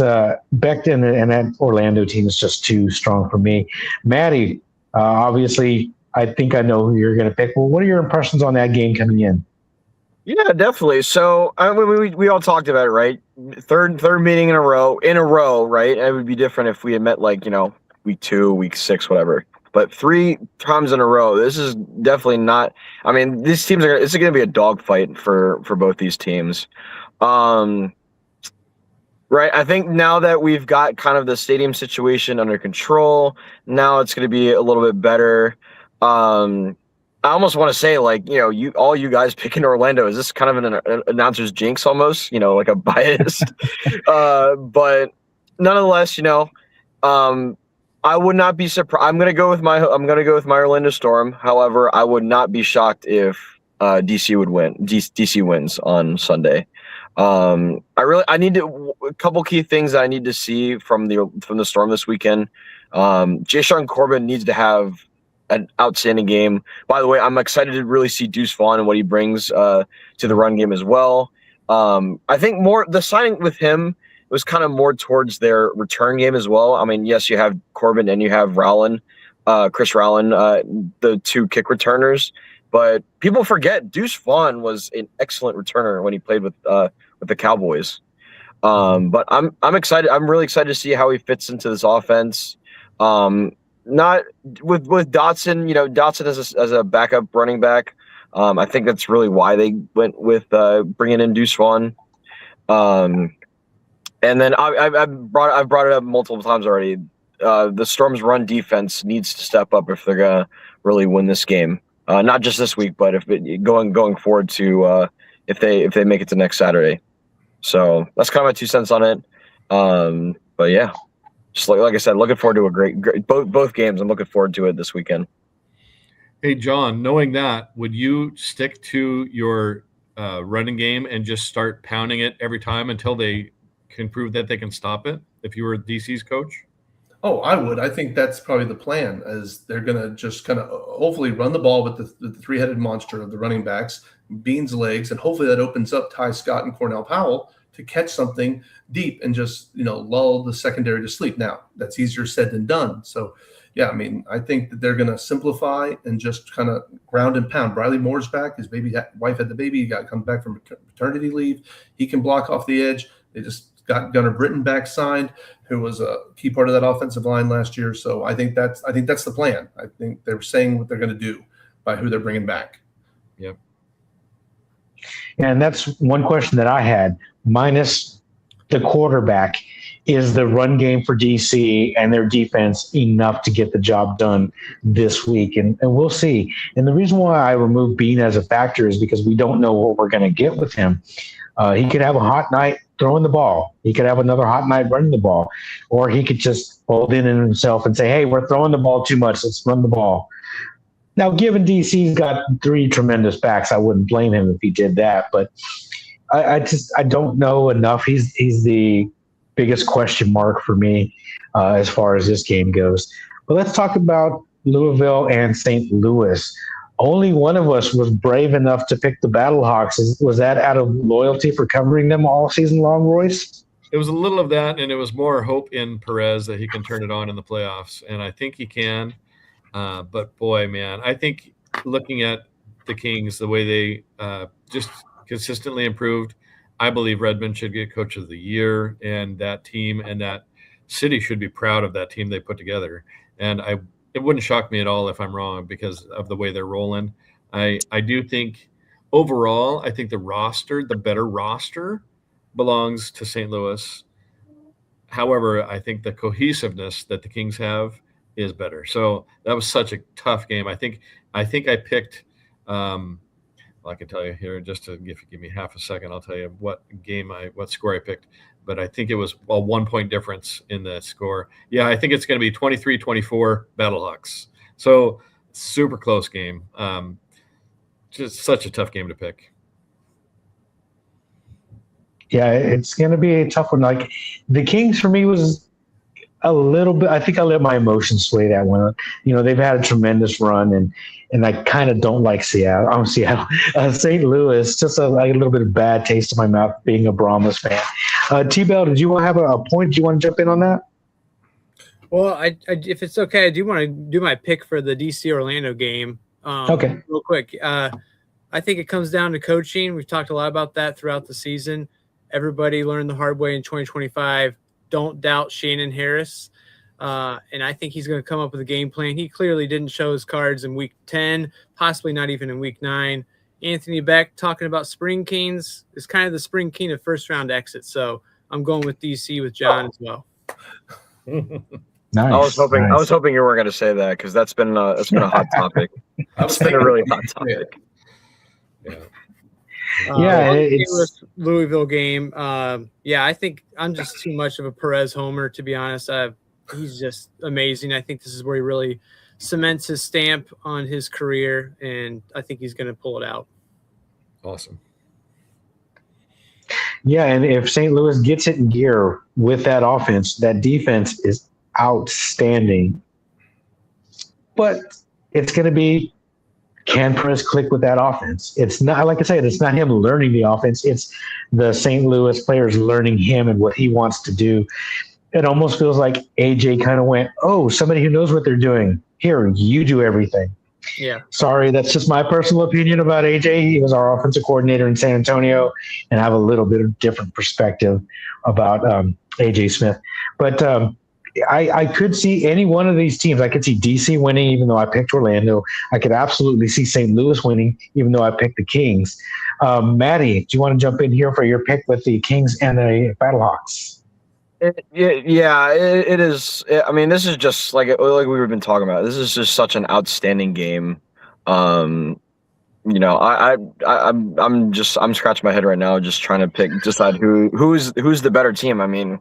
Becton and that Orlando team is just too strong for me. Maddie, obviously, I think I know who you're going to pick. Well, what are your impressions on that game coming in? Yeah, definitely. So we all talked about it, right? Third meeting in a row, right? It would be different if we had met week 2, week 6, whatever. But 3 times in a row, this is definitely not. I mean, these teams it's going to be a dogfight for both these teams. Right. I think now that we've got kind of the stadium situation under control, now it's going to be a little bit better. I almost want to say, you guys picking Orlando, is this kind of an announcer's jinx almost, like a bias? But nonetheless, I would not be surprised. I'm gonna go with my Orlando Storm. However, I would not be shocked if DC would win. DC wins on Sunday. I need a couple key things that I need to see from the Storm this weekend. Jayshon Corbin needs to have an outstanding game. By the way, I'm excited to really see Deuce Vaughn and what he brings to the run game as well. I think the signing with him was kind of more towards their return game as well. I mean, yes, you have Corbin and you have Rowland, Chris Rowland, the 2 kick returners, but people forget Deuce Vaughn was an excellent returner when he played with the Cowboys. But I'm excited. I'm really excited to see how he fits into this offense. Not with Dotson, Dotson as a backup running back. I think that's really why they went with bringing in Deuce Vaughn. And then I've brought it up multiple times already. The Storm's run defense needs to step up if they're gonna really win this game. Not just this week, but going forward to if they make it to next Saturday. So that's kind of my 2 cents on it. But yeah, just like I said, looking forward to a great both games. I'm looking forward to it this weekend. Hey, John, knowing that, would you stick to your running game and just start pounding it every time until they can prove that they can stop it if you were DC's coach? Oh, I would. I think that's probably the plan, as they're going to just kind of hopefully run the ball with the 3-headed monster of the running backs, Bean's legs, and hopefully that opens up Ty Scott and Cornell Powell to catch something deep and just, lull the secondary to sleep. Now, that's easier said than done. So, yeah, I mean, I think that they're going to simplify and just kind of ground and pound. Briley Moore's back. His wife had the baby. He got to come back from maternity leave. He can block off the edge. They just got Gunnar Britton back signed, who was a key part of that offensive line last year. So I think that's the plan. I think they're saying what they're going to do by who they're bringing back. Yep. And that's one question that I had, minus the quarterback. Is the run game for DC and their defense enough to get the job done this week? And we'll see. And the reason why I removed Bean as a factor is because we don't know what we're going to get with him. He could have a hot night throwing the ball. He could have another hot night running the ball. Or he could just hold in himself and say, hey, we're throwing the ball too much. Let's run the ball. Now, given DC's got 3 tremendous backs, I wouldn't blame him if he did that. But I don't know enough. He's the biggest question mark for me as far as this game goes. But let's talk about Louisville and St. Louis. Only one of us was brave enough to pick the Battlehawks. Was that out of loyalty for covering them all season long, Royce? It was a little of that, and it was more hope in Perez that he can turn it on in the playoffs, and I think he can. But, boy, man, I think looking at the Kings, the way they just consistently improved, I believe Redmond should get Coach of the Year, and that team and that city should be proud of that team they put together. And it wouldn't shock me at all if I'm wrong because of the way they're rolling. I do think overall, I think the better roster belongs to St. Louis. However, I think the cohesiveness that the Kings have is better. So that was such a tough game. I think I picked I can tell you here, just to give me half a second, I'll tell you what score I picked. But I think it was a 1-point difference in the score. Yeah, I think it's going to be 23-24 Battlehawks. So super close game. Just such a tough game to pick. Yeah, it's going to be a tough one. Like the Kings for me was a little bit. I think I let my emotions sway that one. They've had a tremendous run, and I kind of don't like Seattle. St. Louis, just a little bit of bad taste in my mouth being a Brahmas fan. T-Bell, did you want to have a point? Do you want to jump in on that? Well, I if it's okay, I do want to do my pick for the DC Orlando game. Okay. Real quick. I think it comes down to coaching. We've talked a lot about that throughout the season. Everybody learned the hard way in 2025. Don't doubt Shannon Harris. And I think he's going to come up with a game plan. He clearly didn't show his cards in week 10, possibly not even in week 9. Anthony Beck talking about Spring Kings is kind of the Spring King of first round exit. So I'm going with DC with John as well. Nice. I was hoping you weren't going to say that because that's been a hot topic. It's been a really hot topic. Yeah. It's Louisville game. I think I'm just too much of a Perez homer, to be honest. He's just amazing. I think this is where he really cements his stamp on his career, and I think he's going to pull it out. Awesome. Yeah, and if St. Louis gets it in gear with that offense, that defense is outstanding. But it's going to be, can Perez click with that offense? It's not, like I said, it's not him learning the offense. It's the St. Louis players learning him and what he wants to do. It almost feels like AJ kind of went, oh, somebody who knows what they're doing. Here, you do everything. Yeah. Sorry, that's just my personal opinion about AJ. He was our offensive coordinator in San Antonio, and I have a little bit of different perspective about AJ Smith. But I could see any one of these teams. I could see DC winning, even though I picked Orlando. I could absolutely see St. Louis winning, even though I picked the Kings. Maddie, do you want to jump in here for your pick with the Kings and the Battlehawks? It is. I mean, this is just like we've been talking about. This is just such an outstanding game. I'm scratching my head right now, just trying to decide who's the better team. I mean,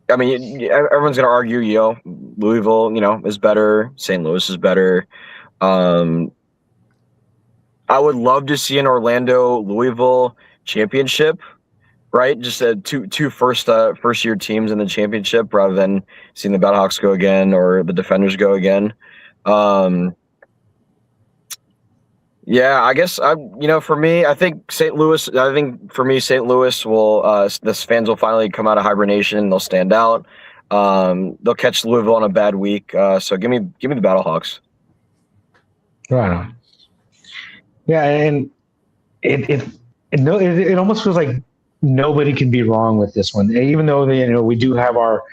everyone's gonna argue, Louisville, is better. St. Louis is better. I would love to see an Orlando Louisville championship. Right, just two first year teams in the championship rather than seeing the Battlehawks go again or the Defenders go again. Yeah, I guess for me, I think St. Louis. I think for me, St. Louis will. This fans will finally come out of hibernation. They'll stand out. They'll catch Louisville on a bad week. So give me the Battlehawks. Right on. Yeah, and it almost feels like nobody can be wrong with this one, even though we do have our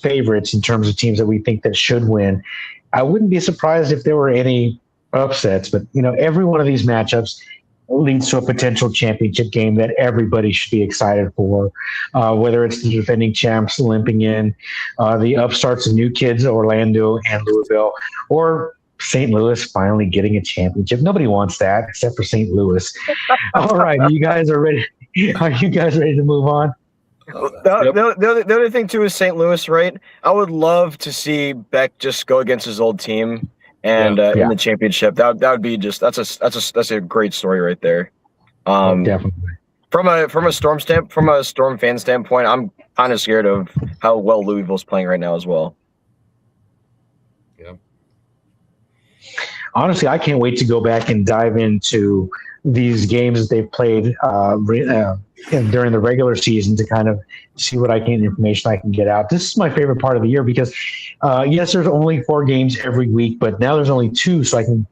favorites in terms of teams that we think that should win. I wouldn't be surprised if there were any upsets, but every one of these matchups leads to a potential championship game that everybody should be excited for, whether it's the defending champs limping in, the upstarts of new kids, Orlando and Louisville, or St. Louis finally getting a championship. Nobody wants that except for St. Louis. All right, you guys are ready. Are you guys ready to move on? The other thing too is St. Louis, right? I would love to see Beck just go against his old team and in the championship. That would be that's a great story right there. Definitely. From a Storm fan standpoint, I'm kind of scared of how well Louisville's playing right now as well. Yeah. Honestly, I can't wait to go back and dive into these games that they've played during the regular season to kind of see what information I can get out. This is my favorite part of the year because, yes, there's only 4 games every week, but now there's only 2, so I can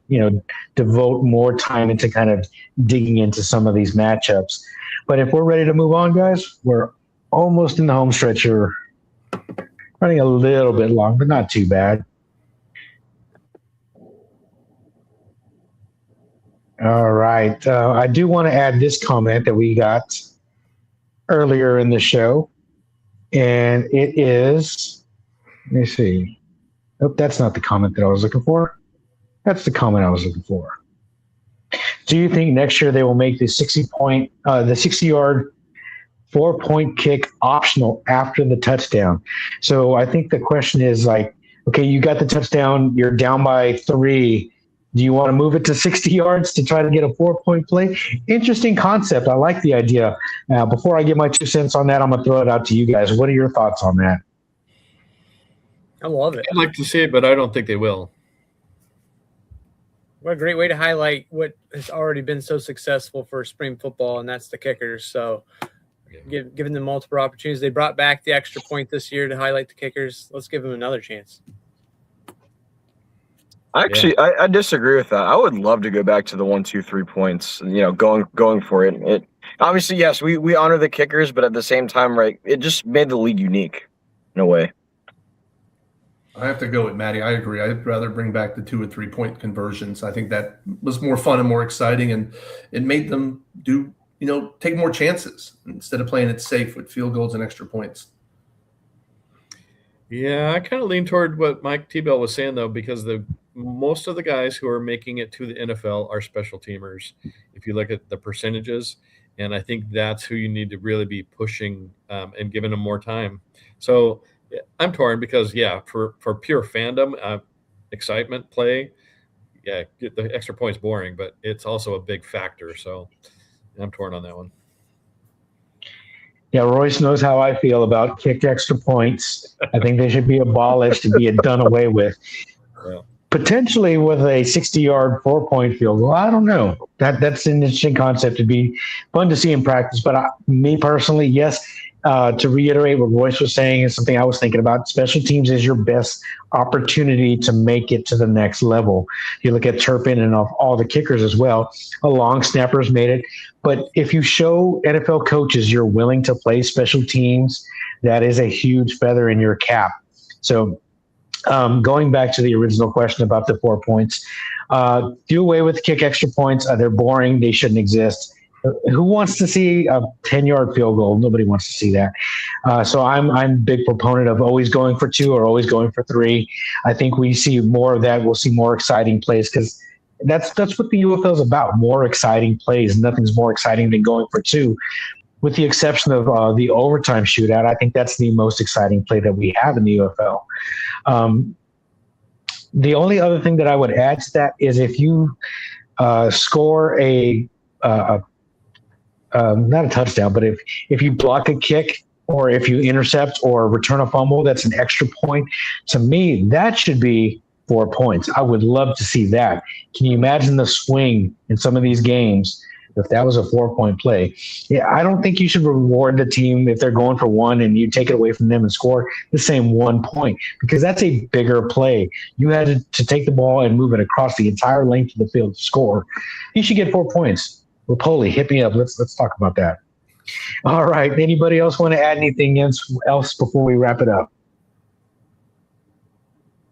devote more time into kind of digging into some of these matchups. But if we're ready to move on, guys, we're almost in the home stretch here. Running a little bit long, but not too bad. All right. I do want to add this comment that we got earlier in the show, and it is, let me see. Nope, that's not the comment that I was looking for. That's the comment I was looking for. Do you think next year they will make the 60-yard 4-point kick optional after the touchdown? So I think the question is like, okay, you got the touchdown, you're down by 3. Do you want to move it to 60 yards to try to get a 4-point play? Interesting concept. I like the idea. Now, before I give my 2 cents on that, I'm going to throw it out to you guys. What are your thoughts on that? I love it. I'd like to see it, but I don't think they will. What a great way to highlight what has already been so successful for spring football, and that's the kickers. So giving them multiple opportunities. They brought back the extra point this year to highlight the kickers. Let's give them another chance. Actually, I disagree with that. I would love to go back to the 1, 2, 3 points. Going for it. It obviously, yes, we honor the kickers, but at the same time, right, it just made the league unique in a way. I have to go with Maddie. I agree. I'd rather bring back the 2 or 3 point conversions. I think that was more fun and more exciting, and it made them take more chances instead of playing it safe with field goals and extra points. Yeah, I kind of lean toward what Mike T-Bell was saying, though, because most of the guys who are making it to the NFL are special teamers. If you look at the percentages, and I think that's who you need to really be pushing and giving them more time. So I'm torn because, for pure fandom, excitement, play, get the extra points boring, but it's also a big factor. So I'm torn on that one. Yeah, Royce knows how I feel about kick extra points. I think they should be abolished and be done away with. Yeah. Potentially with a 60-yard 4-point field goal. I don't know. That's an interesting concept. It'd be fun to see in practice. But me personally, yes, to reiterate what Royce was saying is something I was thinking about. Special teams is your best opportunity to make it to the next level. You look at Turpin and all the kickers as well. A long snapper's made it. But if you show NFL coaches you're willing to play special teams, that is a huge feather in your cap. So going back to the original question about the 4 points, do away with kick extra points. They're boring. They shouldn't exist. Who wants to see a 10-yard field goal? Nobody wants to see that. So I'm a big proponent of always going for 2 or always going for 3. I think we see more of that. We'll see more exciting plays because that's what the UFL is about, more exciting plays. Nothing's more exciting than going for 2. With the exception of the overtime shootout, I think that's the most exciting play that we have in the UFL. The only other thing that I would add to that is if you score not a touchdown, but if you block a kick or if you intercept or return a fumble, that's an extra point. To me, that should be 4 points. I would love to see that. Can you imagine the swing in some of these games if that was a 4-point play? Yeah, I don't think you should reward the team if they're going for one and you take it away from them and score the same 1 point, because that's a bigger play. You had to take the ball and move it across the entire length of the field to score. You should get 4 points. Rapoli, hit me up. Let's talk about that. All right. Anybody else want to add anything else before we wrap it up?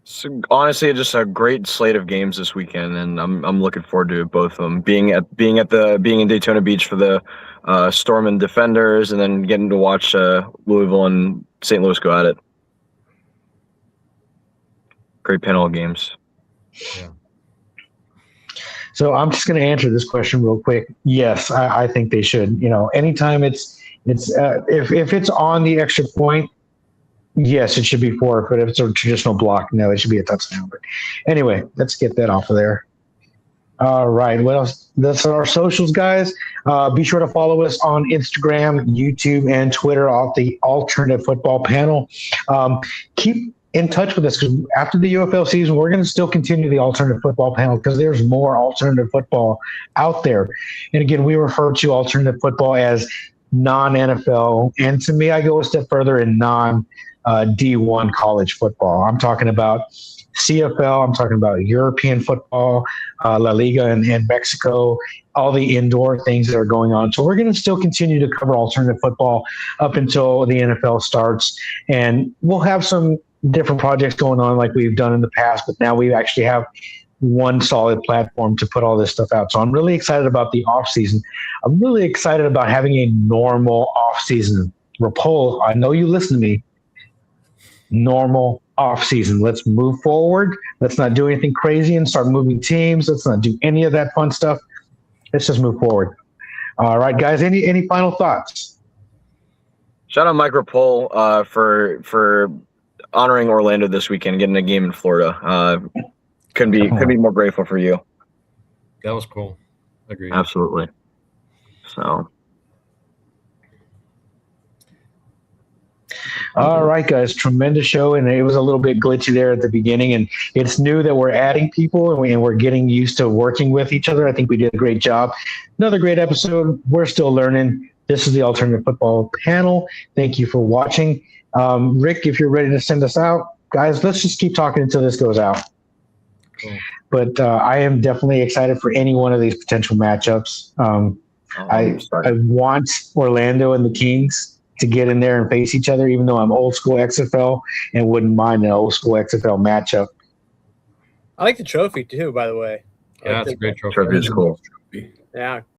So honestly, just a great slate of games this weekend, and I'm looking forward to both of them. Being in Daytona Beach for the Storm and Defenders, and then getting to watch Louisville and St. Louis go at it. Great panel of games. Yeah. So I'm just going to answer this question real quick. Yes, I think they should. You know, anytime if it's on the extra point, yes, it should be 4. But if it's a traditional block, no, it should be a touchdown. But anyway, let's get that off of there. All right. What else? That's our socials, guys. Be sure to follow us on Instagram, YouTube, and Twitter at the Alternative Football Panel. Keep in touch with us, because after the UFL season, we're going to still continue the Alternative Football Panel, because there's more alternative football out there. And again, we refer to alternative football as non-NFL. And to me, I go a step further in D1 college football. I'm talking about CFL. I'm talking about European football, La Liga in Mexico, all the indoor things that are going on. So we're going to still continue to cover alternative football up until the NFL starts. And we'll have some different projects going on like we've done in the past, but now we actually have one solid platform to put all this stuff out. So I'm really excited about the off season. I'm really excited about having a normal off season. Rapol, I know you listen to me. Normal off season. Let's move forward. Let's not do anything crazy and start moving teams. Let's not do any of that fun stuff. Let's just move forward. All right, guys. Any final thoughts? Shout out Mike Rapol for honoring Orlando this weekend, getting a game in Florida. Couldn't be more grateful for you. That was cool. Agreed. Absolutely. So. All right, guys. Tremendous show, and it was a little bit glitchy there at the beginning, and it's new that we're adding people and we're getting used to working with each other. I think we did a great job. Another great episode. We're still learning. This is the Alternative Football Panel. Thank you for watching. Rick, if you're ready to send us out, guys, let's just keep talking until this goes out. Cool. But I am definitely excited for any one of these potential matchups. I want Orlando and the Kings to get in there and face each other, even though I'm old school XFL and wouldn't mind an old school XFL matchup. I like the trophy too, by the way. Yeah, it's a great trophy. Trophy is cool. Yeah,